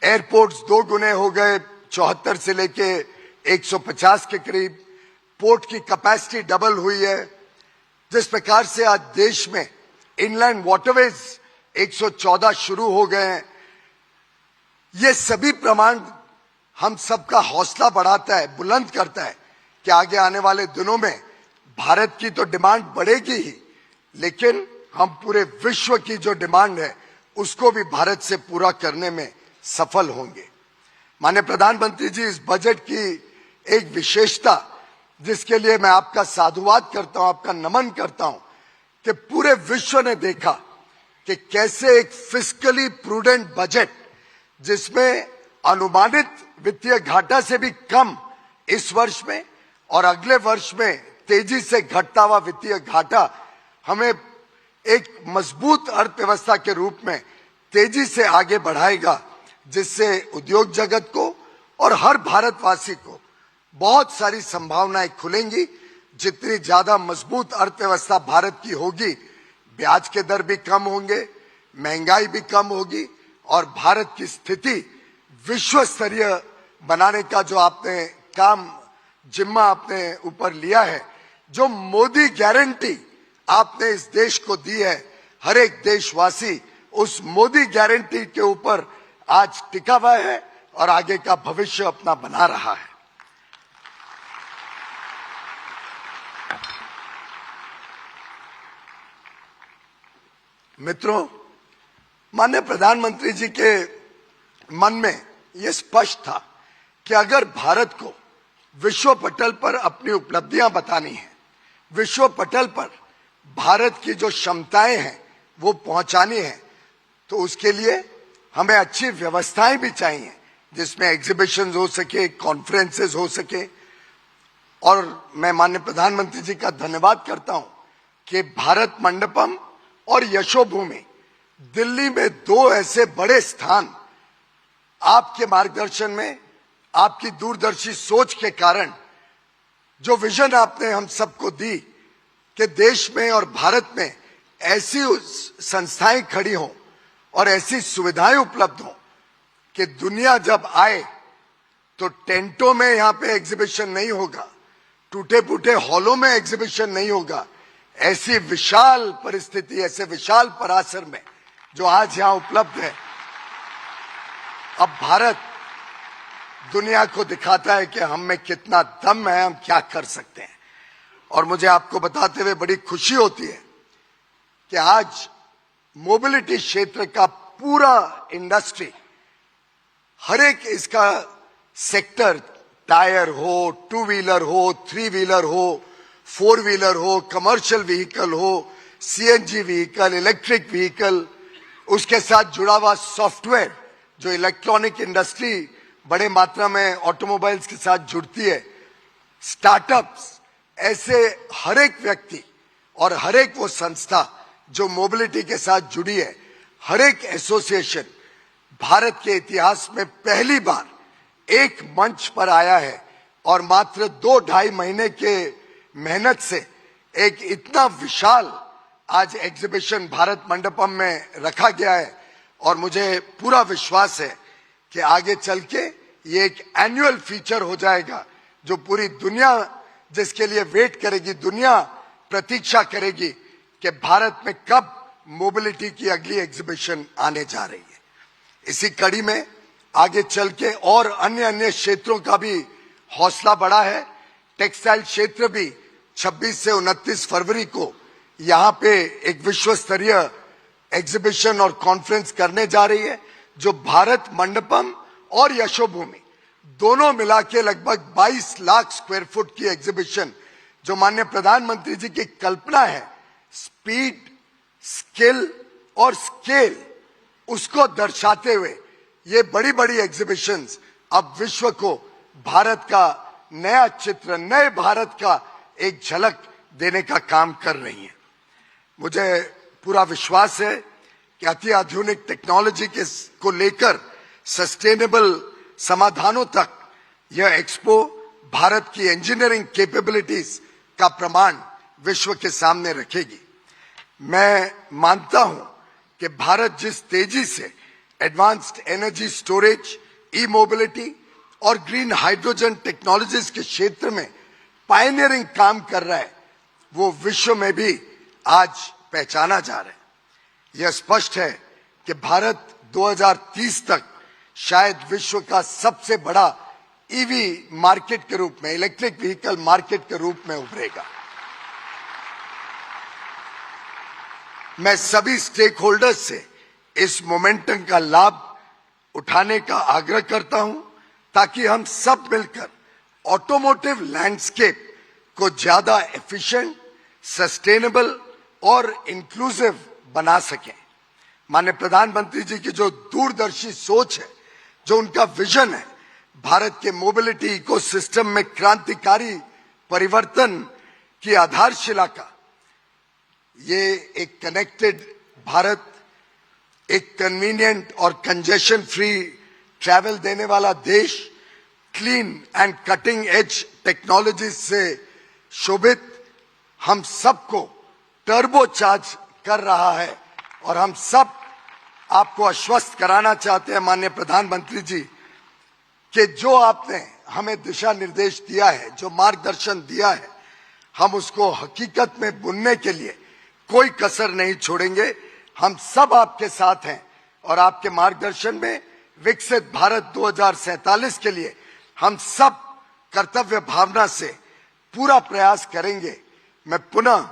एयरपोर्ट्स 2 गुने हो गए, 74 से लेके 150 के करीब, पोर्ट की कैपेसिटी डबल हुई है। जिस प्रकार से आज देश में इनलैंड वाटरवेज 114 शुरू हो गए हैं, ये सभी प्रमाण हम सबका हौसला बढ़ाता है, बुलंद करता है कि आगे आने वाले दिनों में भारत की तो डिमांड बढ़ेगी ही, लेकिन हम पूरे विश्व की जो डिमांड है उसको भी भारत से पूरा करने में सफल होंगे। माननीय प्रधानमंत्री जी, इस बजट की एक विशेषता जिसके लिए मैं आपका साधुवाद करता हूं, आपका नमन करता हूं, कि पूरे विश्व ने देखा कि कैसे एक फिस्कली प्रूडेंट बजट जिसमें अनुमानित वित्तीय घाटा से भी कम इस वर्ष में और अगले वर्ष में तेजी से घटता हुआ वित्तीय घाटा हमें एक मजबूत अर्थव्यवस्था के रूप में तेजी से आगे बढ़ाएगा, जिससे उद्योग जगत को और हर भारतवासी को बहुत सारी संभावनाएं खुलेंगी। जितनी ज्यादा मजबूत अर्थव्यवस्था भारत की होगी, ब्याज के दर भी कम होंगे, महंगाई भी कम होगी और भारत की स्थिति विश्व स्तरीय बनाने का जो आपने काम जिम्मा आपने ऊपर लिया है, जो मोदी गारंटी आपने इस देश को दी है, हर एक देशवासी उस मोदी गारंटी के ऊपर आज टिका हुआ है और आगे का भविष्य अपना बना रहा है। मित्रों, माननीय प्रधानमंत्री जी के मन में यह स्पष्ट था कि अगर भारत को विश्व पटल पर अपनी उपलब्धियां बतानी है, विश्व पटल पर भारत की जो क्षमताएं हैं वो पहुंचानी है, तो उसके लिए हमें अच्छी व्यवस्थाएं भी चाहिए जिसमें एग्जीबिशंस हो सके, कॉन्फ्रेंसेस हो सके। और मैं माननीय प्रधानमंत्री जी का धन्यवाद करता हूं कि भारत मंडपम और यशोभूमि दिल्ली में 2 ऐसे बड़े स्थान आपके मार्गदर्शन में, आपकी दूरदर्शी सोच के कारण, जो विजन आपने हम सबको दी कि देश में और भारत में ऐसी संस्थाएं खड़ी हों और ऐसी सुविधाएं उपलब्ध हों कि दुनिया जब आए तो टेंटों में यहां पे एग्जीबिशन नहीं होगा, टूटे फूटे हॉलों में एग्जीबिशन नहीं होगा। ऐसी विशाल परिस्थिति, ऐसे विशाल परासर में जो आज यहां उपलब्ध है, अब भारत दुनिया को दिखाता है कि हम में कितना दम है, हम क्या कर सकते हैं। और मुझे आपको बताते हुए बड़ी खुशी होती है कि आज मोबिलिटी क्षेत्र का पूरा इंडस्ट्री, हर एक इसका सेक्टर, टायर हो, 2 व्हीलर हो, 3 व्हीलर हो, 4 व्हीलर हो, कमर्शियल व्हीकल हो, सीएनजी व्हीकल, इलेक्ट्रिक व्हीकल, उसके साथ जुड़ा हुआ सॉफ्टवेयर, जो इलेक्ट्रॉनिक इंडस्ट्री बड़े मात्रा में ऑटोमोबाइल्स के साथ जुड़ती है, स्टार्टअप्स, ऐसे हर एक व्यक्ति और हर एक वो संस्था जो मोबिलिटी के साथ जुड़ी है, हर एक एसोसिएशन भारत के इतिहास में पहली बार एक मंच पर आया है और मात्र 2-2.5 महीने के मेहनत से एक इतना विशाल आज एग्जीबिशन भारत मंडपम में रखा गया है। और मुझे पूरा विश्वास है कि आगे चल के ये एक एनुअल फीचर हो जाएगा जो पूरी दुनिया जिसके लिए वेट करेगी, दुनिया प्रतीक्षा करेगी कि भारत में कब मोबिलिटी की अगली एग्जीबिशन आने जा रही है। इसी कड़ी में आगे चल के और अन्य क्षेत्रों का भी हौसला बढ़ा है। टेक्सटाइल क्षेत्र भी 26 से 29 फरवरी को यहाँ पे एक विश्व स्तरीय एग्जीबिशन और कॉन्फ्रेंस करने जा रही है, जो भारत मंडपम और यशोभूमि दोनों मिला के लगभग 22 लाख स्क्वायर फुट की एग्जीबिशन, जो माननीय प्रधानमंत्री जी की कल्पना है, स्पीड, स्किल और स्केल, उसको दर्शाते हुए ये बड़ी बड़ी एग्जीबिशंस अब विश्व को भारत का नया चित्र, नए भारत का एक झलक देने का काम कर रही हैं। मुझे पूरा विश्वास है कि अति आधुनिक टेक्नोलॉजी को लेकर सस्टेनेबल समाधानों तक यह एक्सपो भारत की इंजीनियरिंग कैपेबिलिटीज का प्रमाण विश्व के सामने रखेगी। मैं मानता हूं कि भारत जिस तेजी से एडवांस्ड एनर्जी स्टोरेज, ई मोबिलिटी और ग्रीन हाइड्रोजन टेक्नोलॉजीज के क्षेत्र में पायनियरिंग काम कर रहा है, वो विश्व में भी आज पहचाना जा रहा है। यह स्पष्ट है कि भारत 2030 तक शायद विश्व का सबसे बड़ा ईवी मार्केट के रूप में, इलेक्ट्रिक व्हीकल मार्केट के रूप में उभरेगा। मैं सभी स्टेक होल्डर्स से इस मोमेंटम का लाभ उठाने का आग्रह करता हूं, ताकि हम सब मिलकर ऑटोमोटिव लैंडस्केप को ज्यादा एफिशिएंट, सस्टेनेबल और इंक्लूसिव बना सकें। माननीय प्रधानमंत्री जी की जो दूरदर्शी सोच है, जो उनका विजन है, भारत के मोबिलिटी इकोसिस्टम में क्रांतिकारी परिवर्तन की आधारशिला का, ये एक कनेक्टेड भारत, एक कन्वीनियंट और कंजेशन फ्री ट्रैवल देने वाला देश, clean and cutting edge technology से शोभित, हम सबको टर्बो चार्ज कर रहा है। और हम सब आपको आश्वस्त कराना चाहते हैं माननीय प्रधानमंत्री जी कि जो आपने हमें दिशा निर्देश दिया है, जो मार्गदर्शन दिया है, हम उसको हकीकत में बुनने के लिए कोई कसर नहीं छोड़ेंगे। हम सब आपके साथ हैं और आपके मार्गदर्शन में विकसित भारत 2047 के लिए हम सब कर्तव्य भावना से पूरा प्रयास करेंगे। मैं पुनः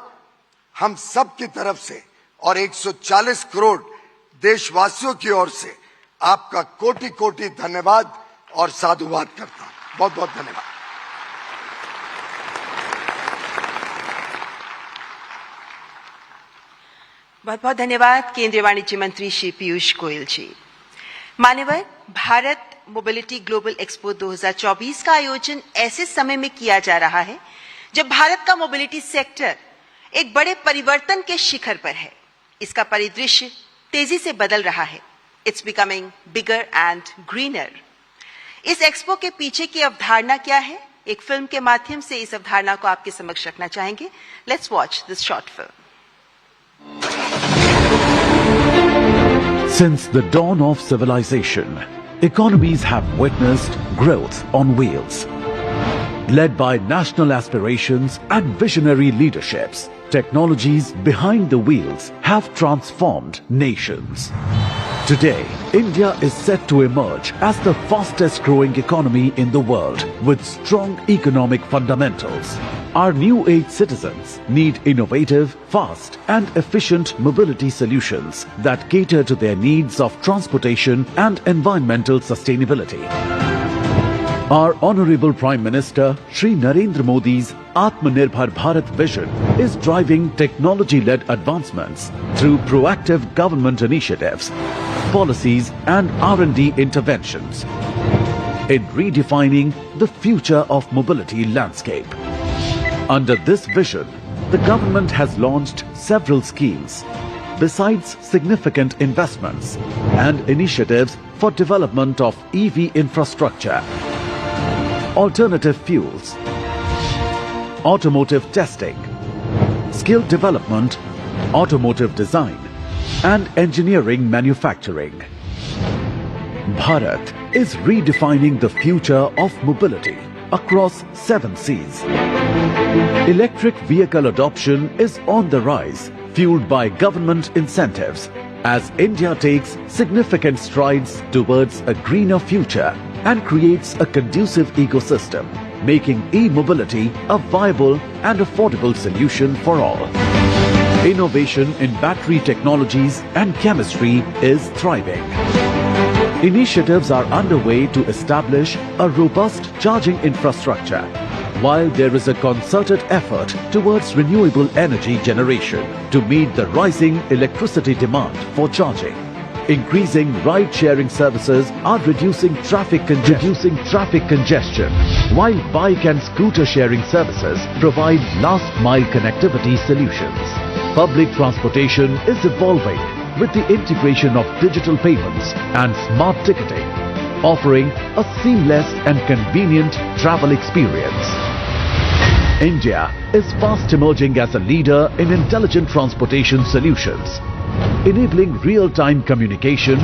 हम सब की तरफ से और 140 करोड़ देशवासियों की ओर से आपका कोटि कोटि धन्यवाद और साधुवाद करता हूं। बहुत बहुत धन्यवाद। बहुत बहुत धन्यवाद केंद्रीय वाणिज्य मंत्री श्री पीयूष गोयल जी। मान्यवर, भारत मोबिलिटी ग्लोबल एक्सपो 2024 का आयोजन ऐसे समय में किया जा रहा है जब भारत का मोबिलिटी सेक्टर एक बड़े परिवर्तन के शिखर पर है। इसका परिदृश्य तेजी से बदल रहा है। It's becoming bigger and greener. इस एक्सपो के पीछे की अवधारणा क्या है? एक फिल्म के माध्यम से इस अवधारणा को आपके समक्ष रखना चाहेंगे। Let's watch this short film. Since the dawn of civilization, economies have witnessed growth on wheels. Led by national aspirations and visionary leaderships, technologies behind the wheels have transformed nations. Today, India is set to emerge as the fastest growing economy in the world with strong economic fundamentals. Our new age citizens need innovative, fast and efficient mobility solutions that cater to their needs of transportation and environmental sustainability. Our Honorable Prime Minister Shri Narendra Modi's Atmanirbhar Bharat vision is driving technology-led advancements through proactive government initiatives, policies and R&D interventions in redefining the future of mobility landscape. Under this vision, the government has launched several schemes, besides significant investments and initiatives for development of EV infrastructure, alternative fuels, automotive testing, skill development, automotive design, and engineering manufacturing. Bharat is redefining the future of mobility across 7 seas. Electric vehicle adoption is on the rise, fueled by government incentives, as India takes significant strides towards a greener future and creates a conducive ecosystem, making e-mobility a viable and affordable solution for all. Innovation in battery technologies and chemistry is thriving. Initiatives are underway to establish a robust charging infrastructure, while there is a concerted effort towards renewable energy generation to meet the rising electricity demand for charging. Increasing ride-sharing services are reducing traffic congestion, while bike and scooter sharing services provide last-mile connectivity solutions. Public transportation is evolving with the integration of digital payments and smart ticketing, offering a seamless and convenient travel experience. India is fast emerging as a leader in intelligent transportation solutions, enabling real-time communication,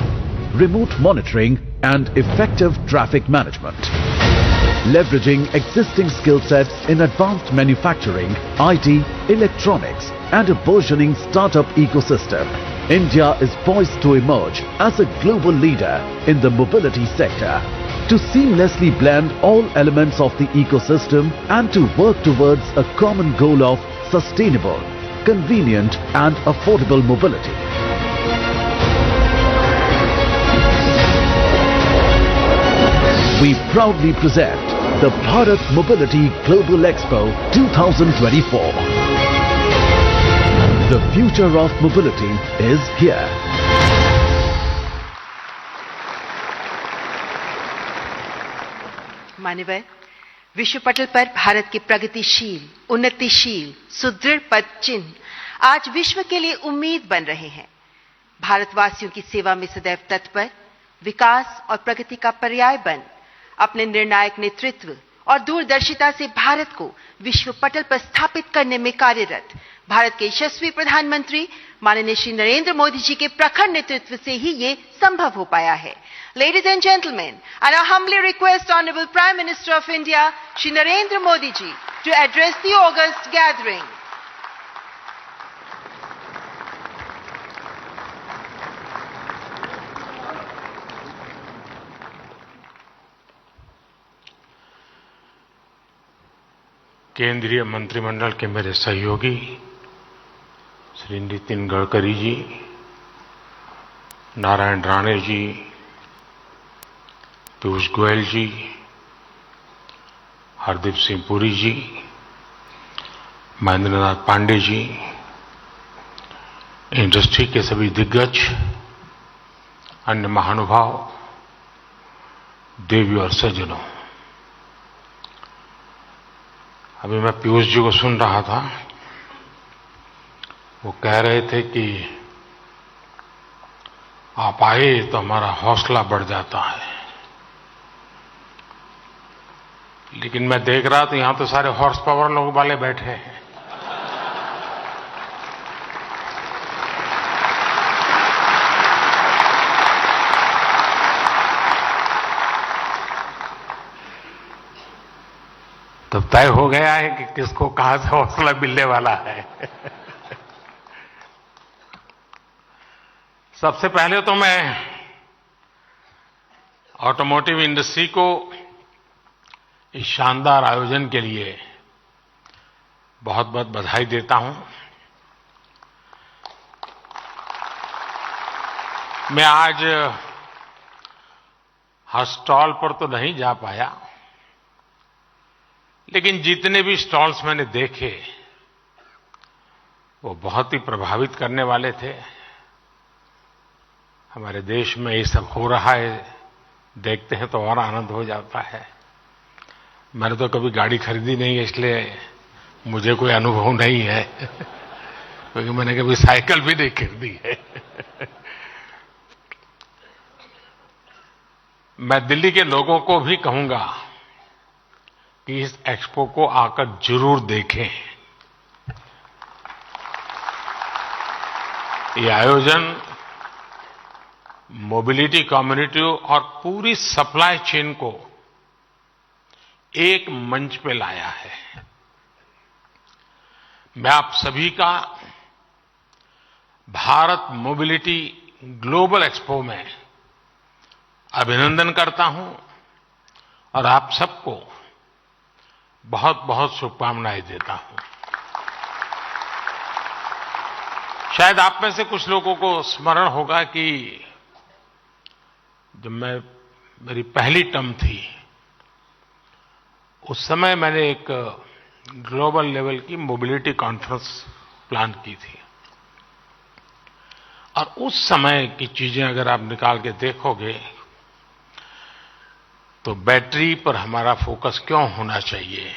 remote monitoring and effective traffic management. Leveraging existing skill sets in advanced manufacturing, IT, electronics and a burgeoning startup ecosystem, India is poised to emerge as a global leader in the mobility sector, to seamlessly blend all elements of the ecosystem and to work towards a common goal of sustainable, convenient and affordable mobility. We proudly present the Bharat Mobility Global Expo 2024. The future of mobility is here. मान्यवर, विश्व पटल पर भारत के प्रगतिशील, उन्नतिशील, सुदृढ़ पद चिन्ह आज विश्व के लिए उम्मीद बन रहे हैं। भारतवासियों की सेवा में सदैव तत्पर, विकास और प्रगति का पर्याय बन, अपने निर्णायक नेतृत्व और दूरदर्शिता से भारत को विश्व पटल पर स्थापित करने में कार्यरत भारत के यशस्वी प्रधानमंत्री माननीय श्री नरेंद्र मोदी जी के प्रखर नेतृत्व से ही ये संभव हो पाया है। Ladies and gentlemen, I now humbly request Honorable Prime Minister of India, Shri Narendra Modi ji, to address the august gathering. केंद्रीय मंत्रिमंडल के मेरे सहयोगी श्री नितिन गडकरी जी, नारायण राणे जी, पीयूष गोयल जी, हरदीप सिंह पुरी जी, महेंद्र नाथ पांडे जी, इंडस्ट्री के सभी दिग्गज, अन्य महानुभाव, देवी और सज्जनों, अभी मैं पीयूष जी को सुन रहा था। वो कह रहे थे कि आप आए तो हमारा हौसला बढ़ जाता है, लेकिन मैं देख रहा तो यहां तो सारे हॉर्स पावर लोग वाले बैठे हैं। तो तय हो गया है कि किसको कहां से हौसला मिलने वाला है। सबसे पहले तो मैं ऑटोमोटिव इंडस्ट्री को इस शानदार आयोजन के लिए बहुत बहुत बधाई देता हूं। मैं आज हर स्टॉल पर तो नहीं जा पाया, लेकिन जितने भी स्टॉल्स मैंने देखे वो बहुत ही प्रभावित करने वाले थे। हमारे देश में ये सब हो रहा है, देखते हैं तो और आनंद हो जाता है। मैंने तो कभी गाड़ी खरीदी नहीं है, इसलिए मुझे कोई अनुभव नहीं है, क्योंकि मैंने कभी साइकिल भी नहीं खरीदी है। मैं दिल्ली के लोगों को भी कहूंगा कि इस एक्सपो को आकर जरूर देखें। ये आयोजन मोबिलिटी कम्युनिटी और पूरी सप्लाई चेन को एक मंच पे लाया है। मैं आप सभी का भारत मोबिलिटी ग्लोबल एक्सपो में अभिनंदन करता हूं और आप सबको बहुत बहुत शुभकामनाएं देता हूं। शायद आप में से कुछ लोगों को स्मरण होगा कि जब मेरी पहली टर्म थी, उस समय मैंने एक ग्लोबल लेवल की मोबिलिटी कॉन्फ्रेंस प्लान की थी। और उस समय की चीजें अगर आप निकाल के देखोगे तो बैटरी पर हमारा फोकस क्यों होना चाहिए,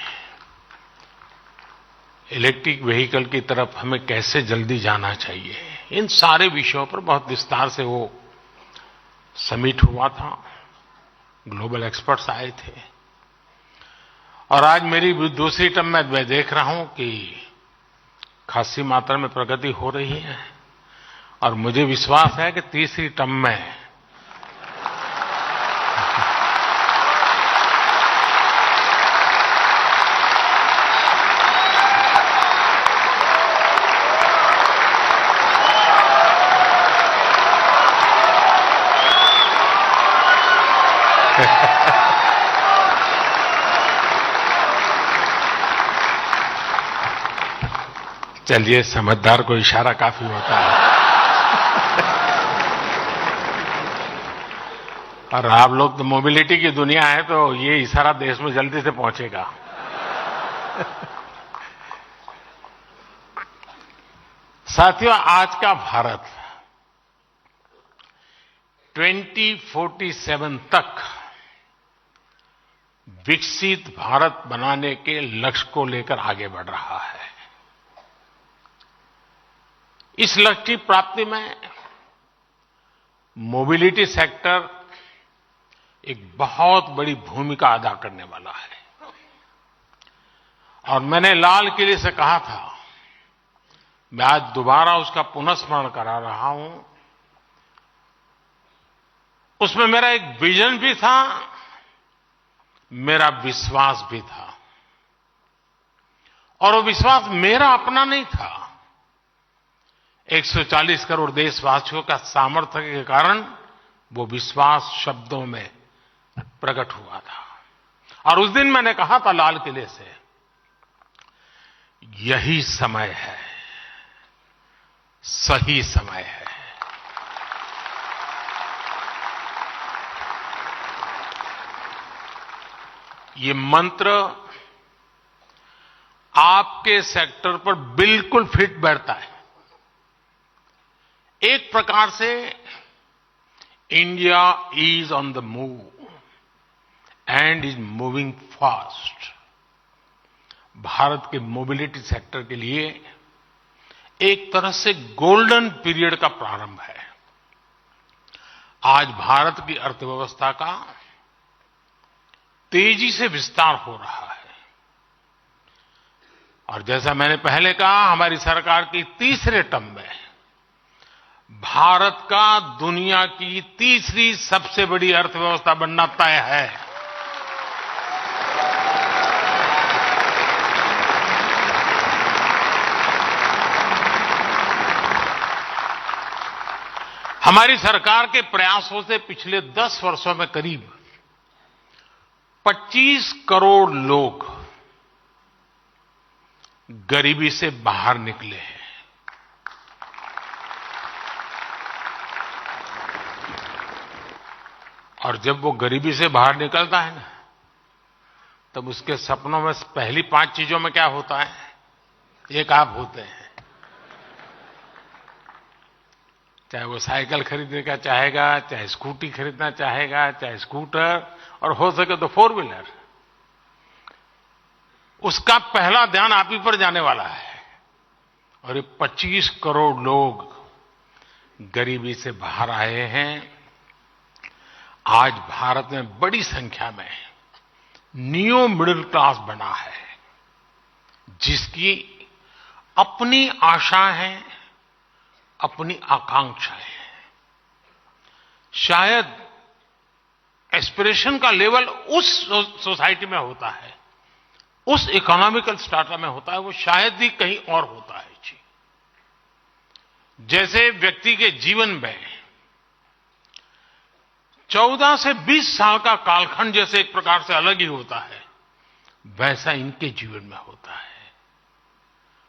इलेक्ट्रिक व्हीकल की तरफ हमें कैसे जल्दी जाना चाहिए, इन सारे विषयों पर बहुत विस्तार से वो समिट हुआ था। ग्लोबल एक्सपर्ट्स आए थे। और आज मेरी दूसरी टर्म में मैं देख रहा हूं कि खासी मात्रा में प्रगति हो रही है और मुझे विश्वास है कि तीसरी टर्म में चलिए, समझदार को इशारा काफी होता है। और आप लोग तो मोबिलिटी की दुनिया है, तो ये इशारा देश में जल्दी से पहुंचेगा। साथियों, आज का भारत 2047 तक विकसित भारत बनाने के लक्ष्य को लेकर आगे बढ़ रहा है। इस लक्ष्य की प्राप्ति में मोबिलिटी सेक्टर एक बहुत बड़ी भूमिका अदा करने वाला है। और मैंने लाल किले से कहा था, मैं आज दोबारा उसका पुनर्स्मरण करा रहा हूं। उसमें मेरा एक विजन भी था, मेरा विश्वास भी था। और वो विश्वास मेरा अपना नहीं था, 140 करोड़ देशवासियों का सामर्थ्य के कारण वो विश्वास शब्दों में प्रकट हुआ था। और उस दिन मैंने कहा था लाल किले से, यही समय है, सही समय है। ये मंत्र आपके सेक्टर पर बिल्कुल फिट बैठता है। एक प्रकार से India is on the move and is moving fast. Bharat के मोबिलिटी सेक्टर के लिए एक तरह से गोल्डन पीरियड का प्रारंभ है। आज भारत की अर्थव्यवस्था का तेजी से विस्तार हो रहा है। और जैसा मैंने पहले कहा, हमारी सरकार की तीसरे टर्म में भारत का दुनिया की तीसरी सबसे बड़ी अर्थव्यवस्था बनना तय है। हमारी सरकार के प्रयासों से पिछले 10 वर्षों में करीब 25 करोड़ लोग गरीबी से बाहर निकले हैं। और जब वो गरीबी से बाहर निकलता है ना, तब उसके सपनों में पहली 5 चीजों में क्या होता है? एक आप होते हैं। चाहे वो साइकिल खरीदने का चाहेगा, चाहे स्कूटी खरीदना चाहेगा, चाहे स्कूटर, और हो सके तो 4 व्हीलर। उसका पहला ध्यान आप ही पर जाने वाला है। और ये 25 करोड़ लोग गरीबी से बाहर आए हैं। आज भारत में बड़ी संख्या में न्यू मिडिल क्लास बना है, जिसकी अपनी आशाएं हैं, अपनी आकांक्षाएं हैं। शायद एस्पिरेशन का लेवल उस सोसाइटी में होता है, उस इकोनॉमिकल स्टाटा में होता है, वो शायद ही कहीं और होता है जी। जैसे व्यक्ति के जीवन में 14 से 20 साल का कालखंड जैसे एक प्रकार से अलग ही होता है, वैसा इनके जीवन में होता है।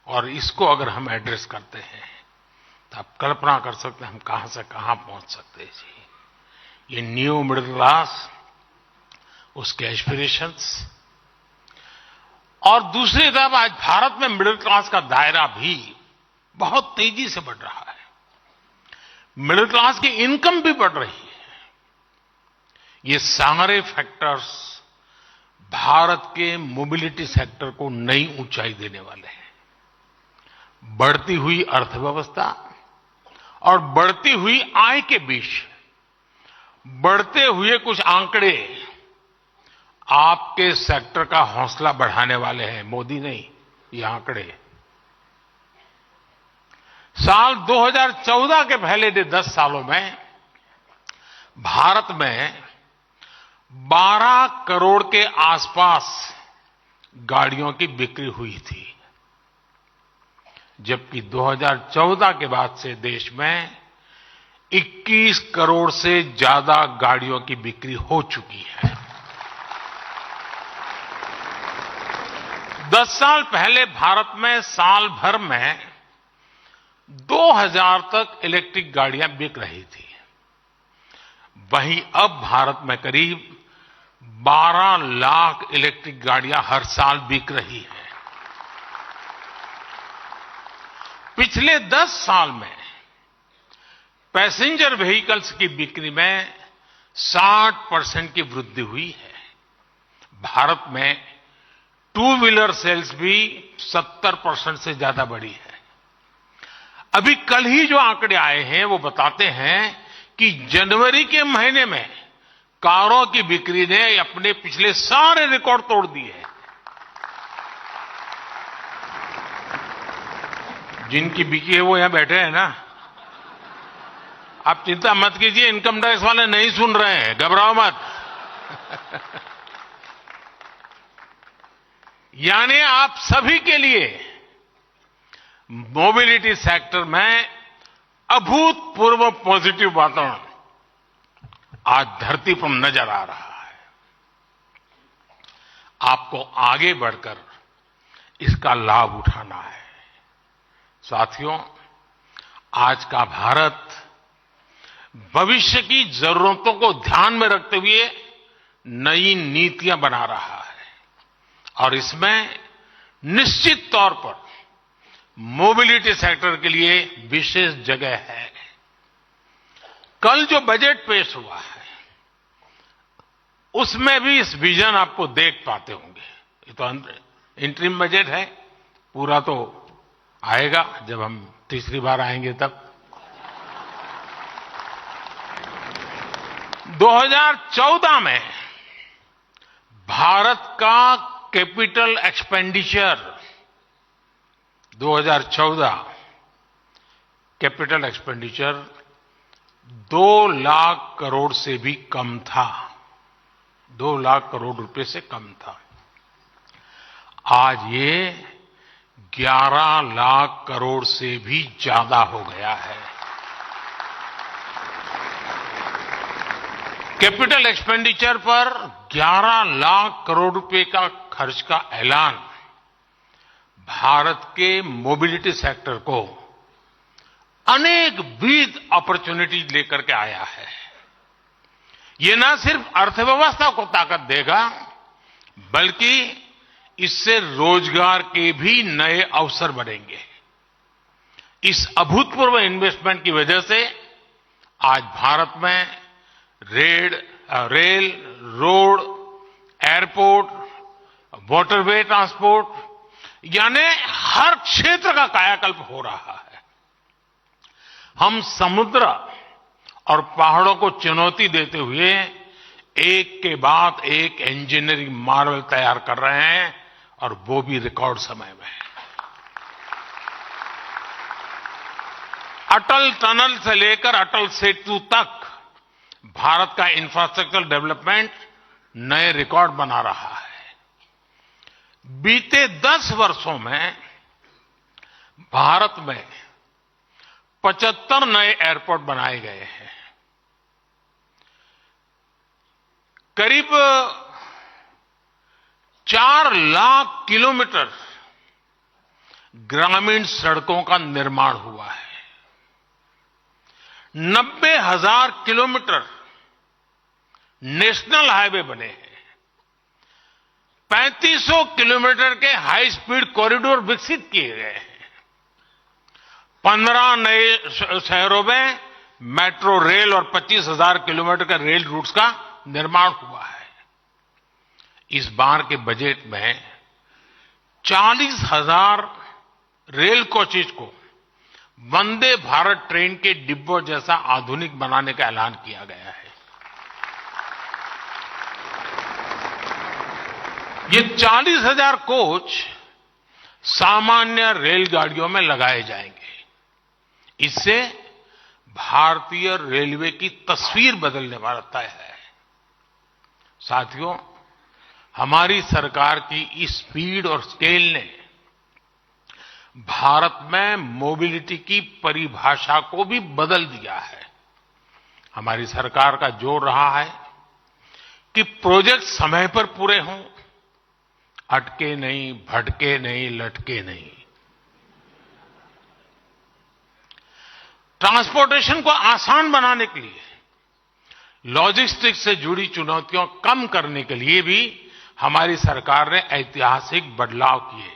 और इसको अगर हम एड्रेस करते हैं तो आप कल्पना कर सकते हैं हम कहां से कहां पहुंच सकते हैं जी। ये न्यू मिडिल क्लास, उसके एस्पिरेशंस, और दूसरी तरफ आज भारत में मिडिल क्लास का दायरा भी बहुत तेजी से बढ़ रहा है। मिडिल क्लास की इनकम भी बढ़ रही है। ये सारे फैक्टर्स भारत के मोबिलिटी सेक्टर को नई ऊंचाई देने वाले हैं। बढ़ती हुई अर्थव्यवस्था और बढ़ती हुई आय के बीच बढ़ते हुए कुछ आंकड़े आपके सेक्टर का हौसला बढ़ाने वाले हैं। मोदी नहीं, ये आंकड़े। साल 2014 के पहले 10 सालों में भारत में 12 करोड़ के आसपास गाड़ियों की बिक्री हुई थी, जबकि 2014 के बाद से देश में 21 करोड़ से ज्यादा गाड़ियों की बिक्री हो चुकी है। 10 साल पहले भारत में साल भर में 2000 तक इलेक्ट्रिक गाड़ियां बिक रही थी। वहीं अब भारत में करीब 12 लाख इलेक्ट्रिक गाड़ियां हर साल बिक रही है। पिछले 10 साल में पैसेंजर व्हीकल्स की बिक्री में 60% की वृद्धि हुई है। भारत में टू व्हीलर सेल्स भी 70% से ज्यादा बढ़ी है। अभी कल ही जो आंकड़े आए हैं वो बताते हैं कि जनवरी के महीने में कारों की बिक्री ने अपने पिछले सारे रिकॉर्ड तोड़ दिए। जिनकी बिकी है वो यहां बैठे हैं ना। आप चिंता मत कीजिए, इनकम टैक्स वाले नहीं सुन रहे हैं, घबराओ मत। यानी आप सभी के लिए मोबिलिटी सेक्टर में अभूतपूर्व पॉजिटिव वातावरण आज धरती पर नजर आ रहा है। आपको आगे बढ़कर इसका लाभ उठाना है। साथियों, आज का भारत भविष्य की जरूरतों को ध्यान में रखते हुए नई नीतियां बना रहा है और इसमें निश्चित तौर पर मोबिलिटी सेक्टर के लिए विशेष जगह है। कल जो बजट पेश हुआ है उसमें भी इस विजन आपको देख पाते होंगे। ये तो इंटरिम बजट है, पूरा तो आएगा जब हम तीसरी बार आएंगे तब। 2014 में भारत का capital expenditure 2014 capital expenditure 2 lakh crore से भी कम था। 2 लाख करोड़ रुपए से कम था। आज ये 11 लाख करोड़ से भी ज्यादा हो गया है। कैपिटल एक्सपेंडिचर पर 11 लाख करोड़ रुपए का खर्च का ऐलान भारत के मोबिलिटी सेक्टर को अनेक विद अपॉर्चुनिटीज लेकर के आया है। ये न सिर्फ अर्थव्यवस्था को ताकत देगा, बल्कि इससे रोजगार के भी नए अवसर बनेंगे। इस अभूतपूर्व इन्वेस्टमेंट की वजह से आज भारत में rail, road, airport, waterway transport यानी हर क्षेत्र का कायाकल्प हो रहा है। हम समुद्र और पहाड़ों को चुनौती देते हुए एक के बाद एक इंजीनियरिंग मार्वल तैयार कर रहे हैं और वो भी रिकॉर्ड समय में। अटल टनल से लेकर अटल सेतु तक भारत का इंफ्रास्ट्रक्चर डेवलपमेंट नए रिकॉर्ड बना रहा है। बीते 10 वर्षों में भारत में 75 नए एयरपोर्ट बनाए गए हैं। करीब 4 लाख किलोमीटर ग्रामीण सड़कों का निर्माण हुआ है। 90,000 किलोमीटर नेशनल हाईवे बने हैं, 3500 किलोमीटर के हाई स्पीड कॉरिडोर विकसित किए गए हैं, 15 नए शहरों में मेट्रो रेल और 25,000 किलोमीटर का रेल रूट्स का निर्माण हुआ है। इस बार के बजट में 40,000 रेल कोचेज को वंदे भारत ट्रेन के डिब्बों जैसा आधुनिक बनाने का ऐलान किया गया है। ये 40,000 कोच सामान्य रेलगाड़ियों में लगाए जाएंगे। इससे भारतीय रेलवे की तस्वीर बदलने वाला तय है। साथियों, हमारी सरकार की इस स्पीड और स्केल ने भारत में मोबिलिटी की परिभाषा को भी बदल दिया है। हमारी सरकार का जोर रहा है कि प्रोजेक्ट समय पर पूरे हों, अटके नहीं, भटके नहीं, लटके नहीं। ट्रांसपोर्टेशन को आसान बनाने के लिए, लॉजिस्टिक्स से जुड़ी चुनौतियों कम करने के लिए भी हमारी सरकार ने ऐतिहासिक बदलाव किए।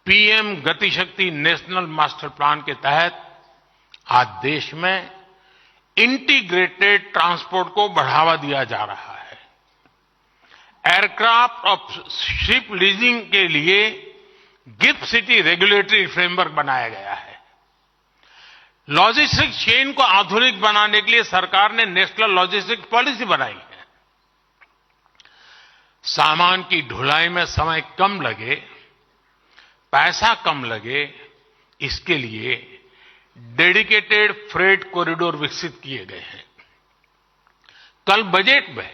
पीएम गति शक्ति नेशनल मास्टर प्लान के तहत आज देश में इंटीग्रेटेड ट्रांसपोर्ट को बढ़ावा दिया जा रहा है। एयरक्राफ्ट और शिप लीजिंग के लिए गिफ्ट सिटी रेगुलेटरी फ्रेमवर्क बनाया गया है। लॉजिस्टिक चेन को आधुनिक बनाने के लिए सरकार ने नेशनल लॉजिस्टिक पॉलिसी बनाई है। सामान की ढुलाई में समय कम लगे, पैसा कम लगे, इसके लिए डेडिकेटेड फ्रेट कॉरिडोर विकसित किए गए हैं। कल बजट में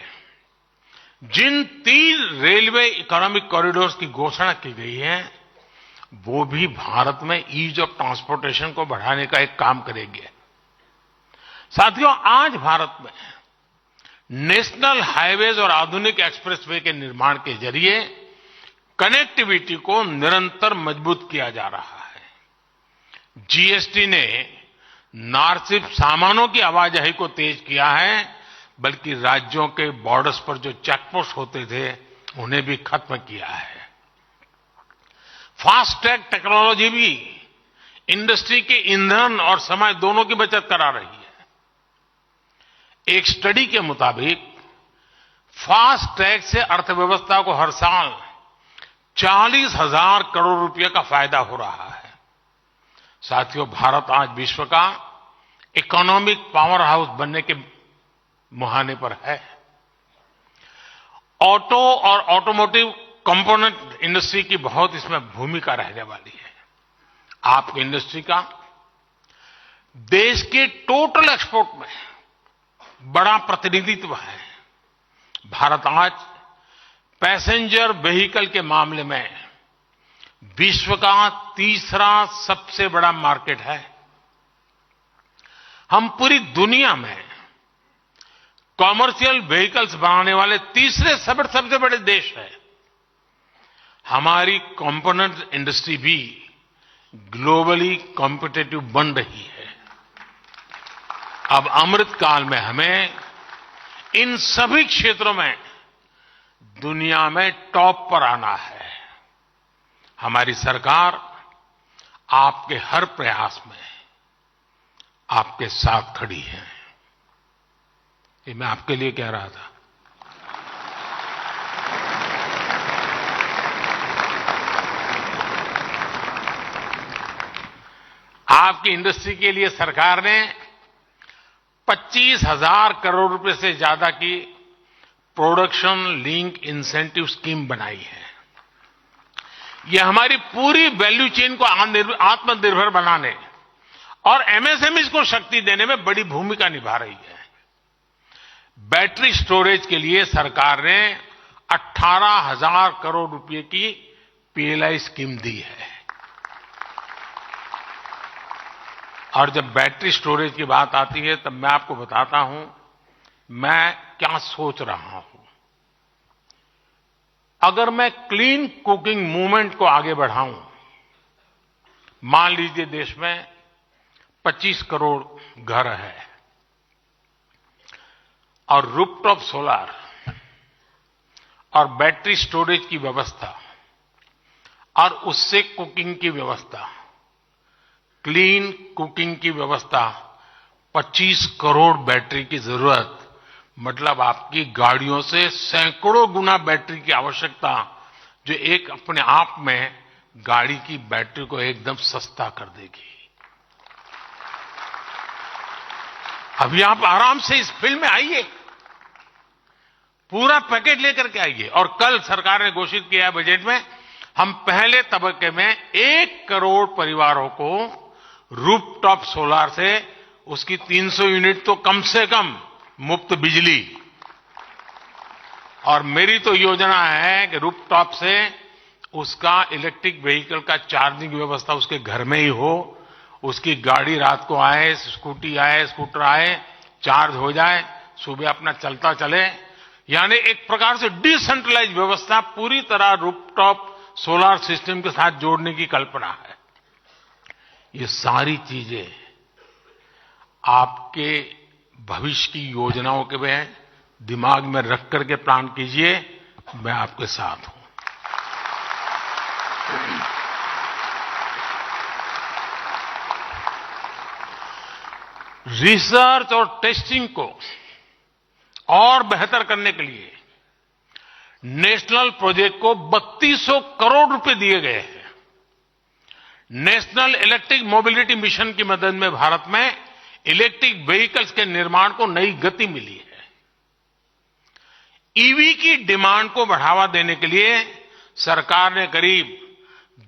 जिन 3 रेलवे इकोनॉमिक कॉरिडोर्स की घोषणा की गई है, वो भी भारत में ईज ऑफ ट्रांसपोर्टेशन को बढ़ाने का एक काम करेंगे। साथियों, आज भारत में नेशनल हाईवेज और आधुनिक एक्सप्रेसवे के निर्माण के जरिए कनेक्टिविटी को निरंतर मजबूत किया जा रहा है। जीएसटी ने न सिर्फ सामानों की आवाजाही को तेज किया है, बल्कि राज्यों के बॉर्डर्स पर जो चेकपोस्ट होते थे, उन्हें भी खत्म किया है। फास्ट ट्रैक टेक्नोलॉजी भी इंडस्ट्री के ईंधन और समय दोनों की बचत करा रही है। एक स्टडी के मुताबिक फास्ट ट्रैक से अर्थव्यवस्था को हर साल 40,000 करोड़ रुपए का फायदा हो रहा है। साथियों, भारत आज विश्व का इकोनॉमिक पावर हाउस बनने के मुहाने पर है। ऑटो और ऑटोमोटिव कंपोनेंट इंडस्ट्री की बहुत इसमें भूमिका रहने वाली है। आपकी इंडस्ट्री का देश के टोटल एक्सपोर्ट में बड़ा प्रतिनिधित्व है। भारत आज पैसेंजर व्हीकल के मामले में विश्व का तीसरा सबसे बड़ा मार्केट है। हम पूरी दुनिया में कॉमर्शियल व्हीकल्स बनाने वाले तीसरे सबसे बड़े देश हैं। हमारी कंपोनेंट इंडस्ट्री भी ग्लोबली कॉम्पिटिटिव बन रही है। अब अमृत काल में हमें इन सभी क्षेत्रों में दुनिया में टॉप पर आना है। हमारी सरकार आपके हर प्रयास में आपके साथ खड़ी है। ये मैं आपके लिए कह रहा था। आपकी इंडस्ट्री के लिए सरकार ने 25,000 करोड़ रुपए से ज्यादा की प्रोडक्शन लिंक इंसेंटिव स्कीम बनाई है। यह हमारी पूरी वैल्यू चेन को आत्मनिर्भर बनाने और एमएसएमईज को शक्ति देने में बड़ी भूमिका निभा रही है। बैटरी स्टोरेज के लिए सरकार ने 18,000 करोड़ रुपए की पीएलआई स्कीम दी है। और जब बैटरी स्टोरेज की बात आती है, तब मैं आपको बताता हूं मैं क्या सोच रहा हूं। अगर मैं क्लीन कुकिंग मूवमेंट को आगे बढ़ाऊं, मान लीजिए देश में 25 करोड़ घर है और रूफटॉप सोलार और बैटरी स्टोरेज की व्यवस्था और उससे कुकिंग की व्यवस्था, क्लीन कुकिंग की व्यवस्था, 25 करोड़ बैटरी की जरूरत, मतलब आपकी गाड़ियों से सैकड़ों गुना बैटरी की आवश्यकता, जो एक अपने आप में गाड़ी की बैटरी को एकदम सस्ता कर देगी। अभी आप आराम से इस फील्ड में आइए, पूरा पैकेज लेकर के आइए। और कल सरकार ने घोषित किया है बजट में, हम पहले तबक्के में 1 करोड़ परिवारों को रूफटॉप सोलार से उसकी 300 यूनिट तो कम से कम मुफ्त बिजली, और मेरी तो योजना है कि रूफटॉप से उसका इलेक्ट्रिक व्हीकल का चार्जिंग व्यवस्था उसके घर में ही हो, उसकी गाड़ी रात को आए, स्कूटी आए, स्कूटर आए, चार्ज हो जाए, सुबह अपना चलता चले। यानी एक प्रकार से डिसेंट्रलाइज व्यवस्था पूरी तरह रूफटॉप सोलार सिस्टम के साथ जोड़ने की कल्पना है। ये सारी चीजें आपके भविष्य की योजनाओं के में दिमाग में रख करके प्लान कीजिए, मैं आपके साथ हूं। रिसर्च और टेस्टिंग को और बेहतर करने के लिए नेशनल प्रोजेक्ट को 3200 करोड़ रुपए दिए गए हैं। नेशनल इलेक्ट्रिक मोबिलिटी मिशन की मदद में भारत में इलेक्ट्रिक व्हीकल्स के निर्माण को नई गति मिली है। ईवी की डिमांड को बढ़ावा देने के लिए सरकार ने करीब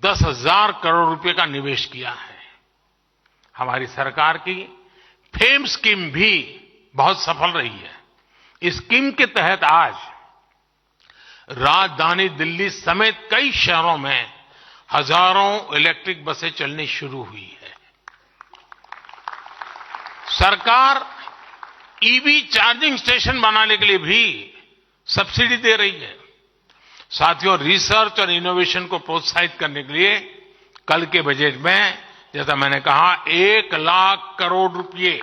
10,000 करोड़ रुपए का निवेश किया है। हमारी सरकार की फेम स्कीम भी बहुत सफल रही है। इस स्कीम के तहत आज राजधानी दिल्ली समेत कई शहरों में हजारों इलेक्ट्रिक बसें चलनी शुरू हुई है। सरकार ईवी चार्जिंग स्टेशन बनाने के लिए भी सब्सिडी दे रही है। साथियों, रिसर्च और इनोवेशन को प्रोत्साहित करने के लिए कल के बजट में, जैसा मैंने कहा, 1 लाख करोड़ रुपए,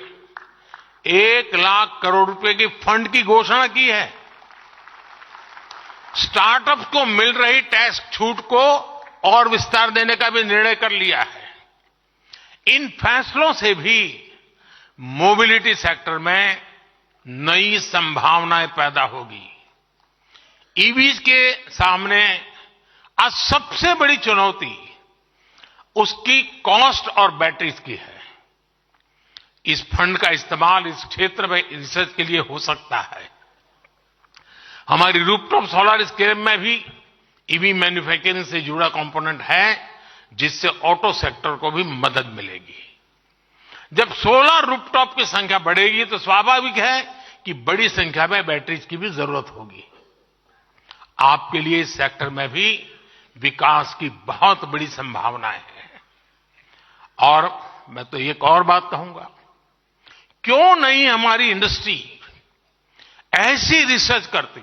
1 लाख करोड़ रुपए की फंड की घोषणा की है। स्टार्टअप्स को मिल रही टैक्स छूट को और विस्तार देने का भी निर्णय कर लिया है। इन फैसलों से भी मोबिलिटी सेक्टर में नई संभावनाएं पैदा होगी। ईवीज के सामने आज सबसे बड़ी चुनौती उसकी कॉस्ट और बैटरीज की है। इस फंड का इस्तेमाल इस क्षेत्र में रिसर्च के लिए हो सकता है। हमारी रूफटॉप सोलर स्कीम में भी ईवी मैन्युफैक्चरिंग से जुड़ा कंपोनेंट है, जिससे ऑटो सेक्टर को भी मदद मिलेगी। जब सोलर रूफटॉप की संख्या बढ़ेगी तो स्वाभाविक है कि बड़ी संख्या में बैटरीज की भी जरूरत होगी। आपके लिए इस सेक्टर में भी विकास की बहुत बड़ी संभावनाएं हैं। और मैं तो एक और बात कहूंगा, क्यों नहीं हमारी इंडस्ट्री ऐसी रिसर्च करती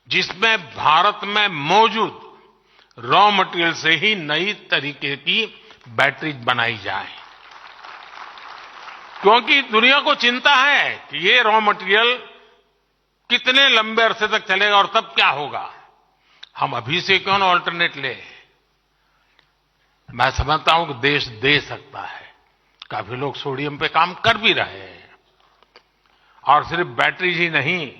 जिसमें भारत में मौजूद रॉ मटेरियल से ही नई तरीके की बैटरीज बनाई जाए। क्योंकि दुनिया को चिंता है कि ये रॉ मटेरियल कितने लंबे अरसे तक चलेगा और तब क्या होगा। हम अभी से क्यों ना ऑल्टरनेट ले। मैं समझता हूं कि देश दे सकता है। काफी लोग सोडियम पे काम कर भी रहे हैं। और सिर्फ बैटरी ही नहीं,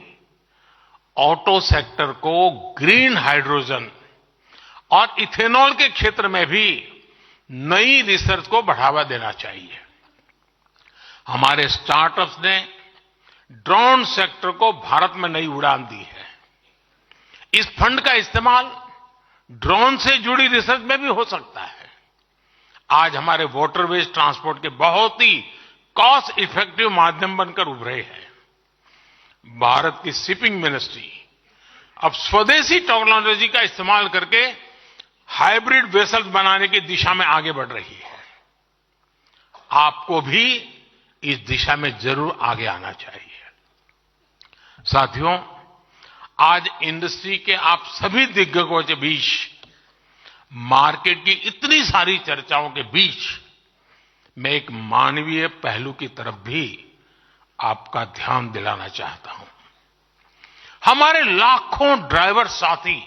ऑटो सेक्टर को ग्रीन हाइड्रोजन और इथेनॉल के क्षेत्र में भी नई रिसर्च को बढ़ावा देना चाहिए। हमारे स्टार्टअप्स ने ड्रोन सेक्टर को भारत में नई उड़ान दी है। इस फंड का इस्तेमाल ड्रोन से जुड़ी रिसर्च में भी हो सकता है। आज हमारे वाटरवेज ट्रांसपोर्ट के बहुत ही कॉस्ट इफेक्टिव माध्यम बनकर उभरे हैं। भारत की शिपिंग मिनिस्ट्री अब स्वदेशी टेक्नोलॉजी का इस्तेमाल करके हाइब्रिड वेसल्स बनाने की दिशा में आगे बढ़ रही है। आपको भी इस दिशा में जरूर आगे आना चाहिए। साथियों, आज इंडस्ट्री के आप सभी दिग्गजों के बीच, मार्केट की इतनी सारी चर्चाओं के बीच, मैं एक मानवीय पहलू की तरफ भी आपका ध्यान दिलाना चाहता हूं। हमारे लाखों ड्राइवर साथी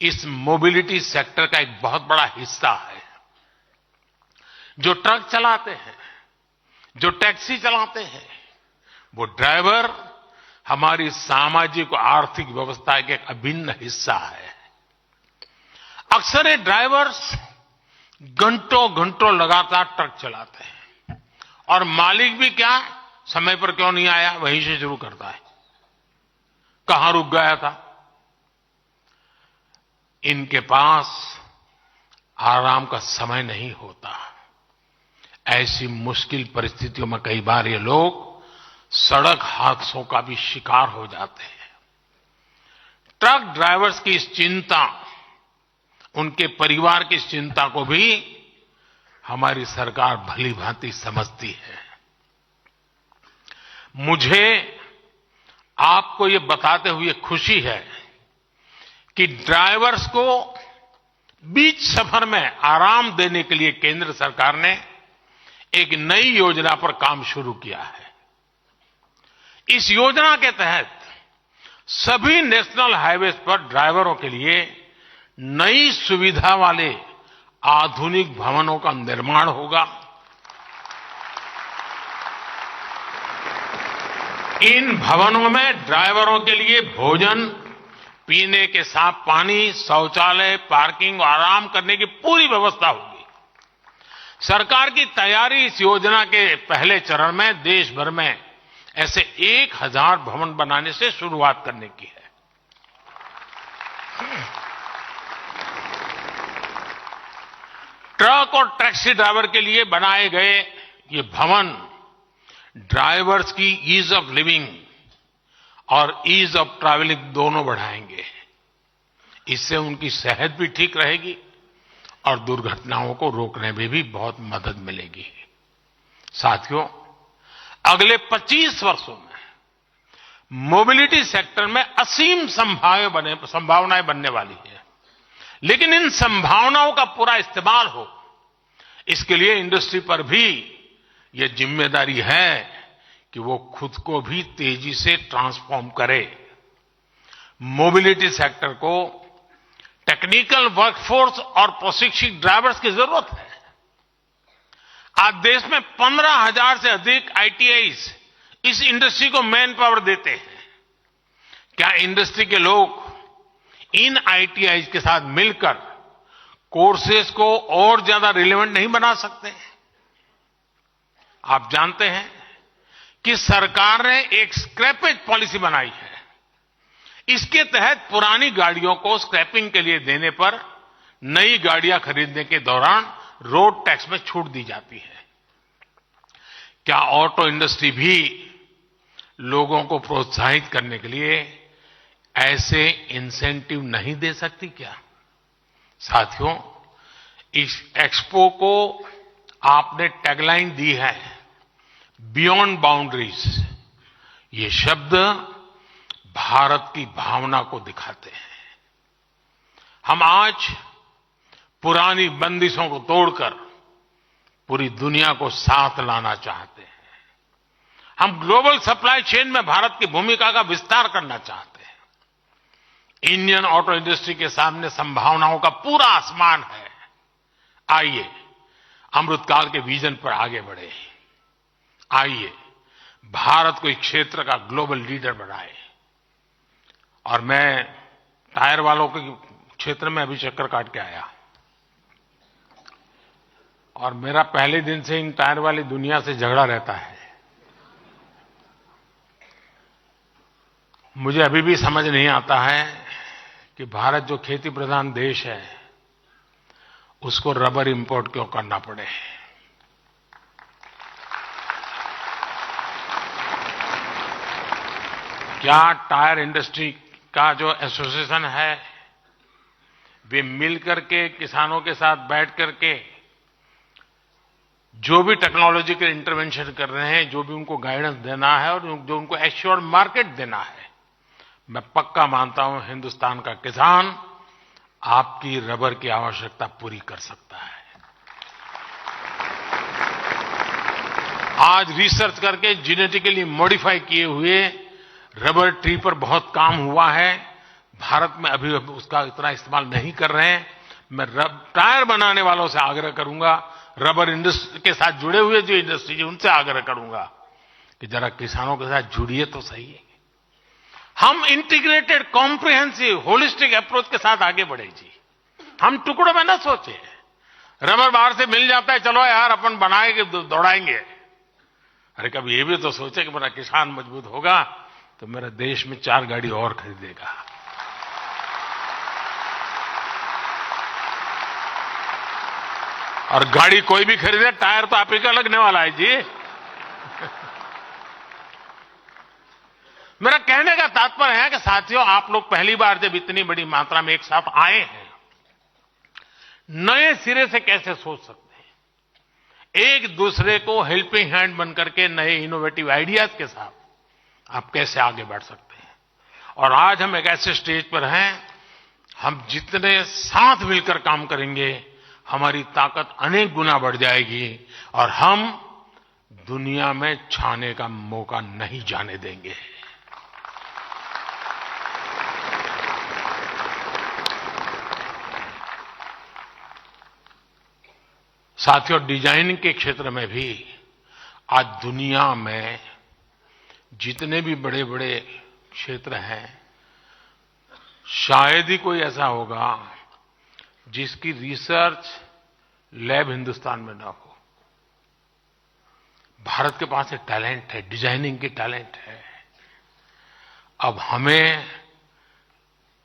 इस मोबिलिटी सेक्टर का एक बहुत बड़ा हिस्सा है। जो ट्रक चलाते हैं, जो टैक्सी चलाते हैं, वो ड्राइवर हमारी सामाजिक और आर्थिक व्यवस्था का एक अभिन्न हिस्सा है। अक्सर ये ड्राइवर्स घंटों घंटों लगातार ट्रक चलाते हैं और मालिक भी क्या समय पर क्यों नहीं आया वहीं से शुरू करता है, कहां रुक गया था। इनके पास आराम का समय नहीं होता। ऐसी मुश्किल परिस्थितियों में कई बार ये लोग सड़क हादसों का भी शिकार हो जाते हैं। ट्रक ड्राइवर्स की इस चिंता, उनके परिवार की इस चिंता को भी हमारी सरकार भली भांति समझती है। मुझे आपको ये बताते हुए खुशी है कि ड्राइवर्स को बीच सफर में आराम देने के लिए केंद्र सरकार ने एक नई योजना पर काम शुरू किया है। इस योजना के तहत सभी नेशनल हाईवेज पर ड्राइवरों के लिए नई सुविधा वाले आधुनिक भवनों का निर्माण होगा। इन भवनों में ड्राइवरों के लिए भोजन, पीने के साफ पानी, शौचालय, पार्किंग और आराम करने की पूरी व्यवस्था होगी। सरकार की तैयारी इस योजना के पहले चरण में देश भर में ऐसे 1000 भवन बनाने से शुरुआत करने की है। ट्रक और टैक्सी ड्राइवर के लिए बनाए गए ये भवन ड्राइवर्स की ईज ऑफ लिविंग और ईज ऑफ ट्रैवलिंग दोनों बढ़ाएंगे। इससे उनकी सेहत भी ठीक रहेगी और दुर्घटनाओं को रोकने में भी बहुत मदद मिलेगी। साथियों, अगले 25 वर्षों में मोबिलिटी सेक्टर में असीम संभावनाएं बनने वाली है। लेकिन इन संभावनाओं का पूरा इस्तेमाल हो, इसके लिए इंडस्ट्री पर भी यह जिम्मेदारी है कि वो खुद को भी तेजी से ट्रांसफॉर्म करे। मोबिलिटी सेक्टर को टेक्निकल वर्कफोर्स और प्रशिक्षित ड्राइवर्स की जरूरत है। आज देश में 15,000 से अधिक आईटीआईज इस इंडस्ट्री को मैन पावर देते हैं। क्या इंडस्ट्री के लोग इन आईटीआईज के साथ मिलकर कोर्सेज को और ज्यादा रिलेवेंट नहीं बना सकते? आप जानते हैं कि सरकार ने एक स्क्रैपेज पॉलिसी बनाई है। इसके तहत पुरानी गाड़ियों को स्क्रैपिंग के लिए देने पर नई गाड़ियां खरीदने के दौरान रोड टैक्स में छूट दी जाती है। क्या ऑटो इंडस्ट्री भी लोगों को प्रोत्साहित करने के लिए ऐसे इंसेंटिव नहीं दे सकती क्या? साथियों, इस एक्सपो को आपने टैगलाइन दी है बियॉन्ड बाउंड्रीज। ये शब्द भारत की भावना को दिखाते हैं। हम आज पुरानी बंदिशों को तोड़कर पूरी दुनिया को साथ लाना चाहते हैं। हम ग्लोबल सप्लाई चेन में भारत की भूमिका का विस्तार करना चाहते हैं। इंडियन ऑटो इंडस्ट्री के सामने संभावनाओं का पूरा आसमान है। आइए अमृतकाल के विजन पर आगे बढ़े। आइए भारत को इस क्षेत्र का ग्लोबल लीडर बनाए। और मैं टायर वालों के क्षेत्र में अभी चक्कर काट के आया और मेरा पहले दिन से इन टायर वाली दुनिया से झगड़ा रहता है। मुझे अभी भी समझ नहीं आता है कि भारत जो खेती प्रधान देश है उसको रबर इंपोर्ट क्यों करना पड़े। क्या टायर इंडस्ट्री का जो एसोसिएशन है वे मिलकर के किसानों के साथ बैठ करके जो भी टेक्नोलॉजिकल इंटरवेंशन कर रहे हैं, जो भी उनको गाइडेंस देना है और जो उनको एश्योर्ड मार्केट देना है, मैं पक्का मानता हूं हिंदुस्तान का किसान आपकी रबर की आवश्यकता पूरी कर सकता है। आज रिसर्च करके जेनेटिकली मॉडिफाई किए हुए रबर ट्री पर बहुत काम हुआ है, भारत में अभी उसका इतना इस्तेमाल नहीं कर रहे हैं। मैं टायर बनाने वालों से आग्रह करूंगा, रबर इंडस्ट्री के साथ जुड़े हुए जो इंडस्ट्री है उनसे आग्रह करूंगा कि जरा किसानों के साथ जुड़िए तो सही। हम इंटीग्रेटेड, कॉम्प्रिहेंसिव, होलिस्टिक अप्रोच के साथ आगे बढ़े जी। हम टुकड़ों में न सोचे, रबर बाहर से मिल जाता है, चलो यार अपन बनाएंगे, दौड़ाएंगे। अरे कभी ये भी तो सोचे कि मेरा किसान मजबूत होगा तो मेरा देश में 4 गाड़ी और खरीदेगा। और गाड़ी कोई भी खरीदे, टायर तो आप ही का लगने वाला है जी। मेरा कहने का तात्पर्य है कि साथियों, आप लोग पहली बार जब इतनी बड़ी मात्रा में एक साथ आए हैं, नए सिरे से कैसे सोच सकते हैं, एक दूसरे को हेल्पिंग हैंड बनकर के नए इनोवेटिव आइडियाज के साथ आप कैसे आगे बढ़ सकते हैं। और आज हम एक ऐसे स्टेज पर हैं, हम जितने साथ मिलकर काम करेंगे हमारी ताकत अनेक गुना बढ़ जाएगी और हम दुनिया में छाने का मौका नहीं जाने देंगे। साथियों, डिजाइनिंग के क्षेत्र में भी आज दुनिया में जितने भी बड़े बड़े क्षेत्र हैं, शायद ही कोई ऐसा होगा जिसकी रिसर्च लैब हिंदुस्तान में ना हो। भारत के पास एक टैलेंट है, डिजाइनिंग की टैलेंट है। अब हमें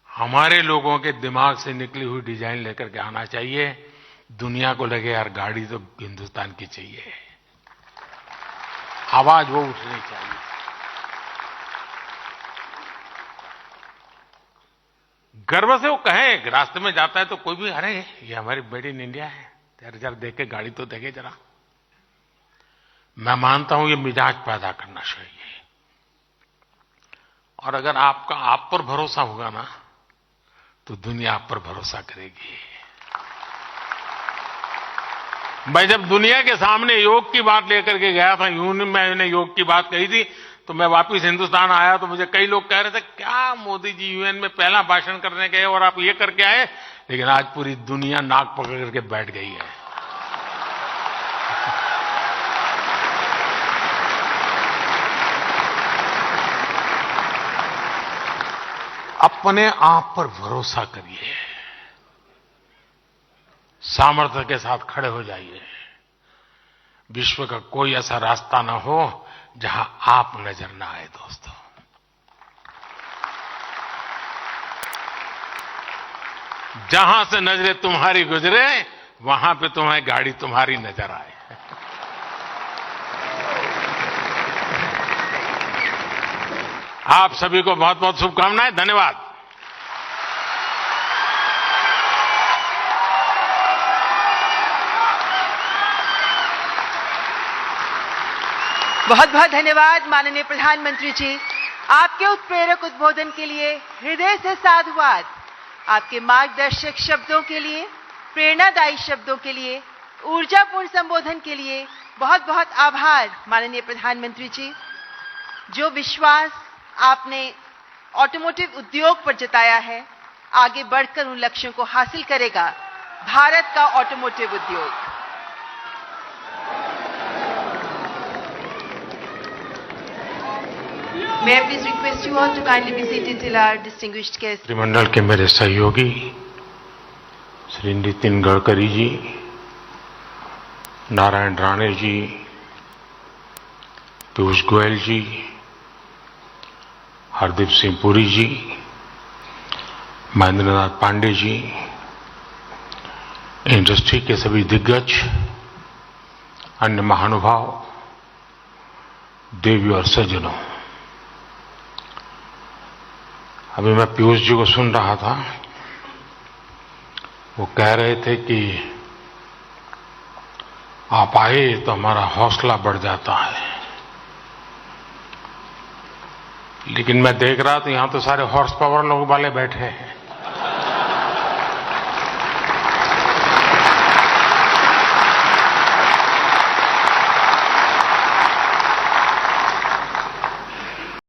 हमारे लोगों के दिमाग से निकली हुई डिजाइन लेकर के आना चाहिए। दुनिया को लगे यार गाड़ी तो हिंदुस्तान की चाहिए, आवाज वो उठनी चाहिए। गर्व से वो कहे, रास्ते में जाता है तो कोई भी, अरे ये हमारी मेड इन इंडिया है, जरा देख के गाड़ी तो देखे जरा। मैं मानता हूं ये मिजाज पैदा करना चाहिए। और अगर आपका आप पर भरोसा होगा ना तो दुनिया आप पर भरोसा करेगी। मैं जब दुनिया के सामने योग की बात लेकर के गया था, मैंने योग की बात कही थी, तो मैं वापस हिंदुस्तान आया तो मुझे कई लोग कह रहे थे, क्या मोदी जी यूएन में पहला भाषण करने गए और आप ये करके आए। लेकिन आज पूरी दुनिया नाक पकड़ करके बैठ गई है। अपने आप पर भरोसा करिए, सामर्थ्य के साथ खड़े हो जाइए। विश्व का कोई ऐसा रास्ता ना हो जहां आप नजर ना आए। दोस्तों, जहां से नजरें तुम्हारी गुजरे वहां पे तुम्हें गाड़ी तुम्हारी नजर आए। आप सभी को बहुत बहुत शुभकामनाएं। धन्यवाद। बहुत बहुत धन्यवाद माननीय प्रधानमंत्री जी। आपके उत्प्रेरक उद्बोधन के लिए हृदय से साधुवाद। आपके मार्गदर्शक शब्दों के लिए, प्रेरणादायी शब्दों के लिए, ऊर्जापूर्ण संबोधन के लिए बहुत बहुत आभार माननीय प्रधानमंत्री जी। जो विश्वास आपने ऑटोमोटिव उद्योग पर जताया है, आगे बढ़कर उन लक्ष्यों को हासिल करेगा भारत का ऑटोमोटिव उद्योग। May I please request you all to kindly be seated till our distinguished guests. मंत्रिमंडल के मेरे सहयोगी श्री नितिन गडकरी जी, नारायण राणे जी, पीयूष गोयल जी, हरदीप सिंह पुरी जी, महेंद्रनाथ पांडे जी, इंडस्ट्री के सभी दिग्गज, अन्य महानुभाव, देवी और सज्जनों, अभी मैं पीयूष जी को सुन रहा था। वो कह रहे थे कि आप आए तो हमारा हौसला बढ़ जाता है। लेकिन मैं देख रहा था यहां तो सारे हॉर्स पावर लोग वाले बैठे हैं।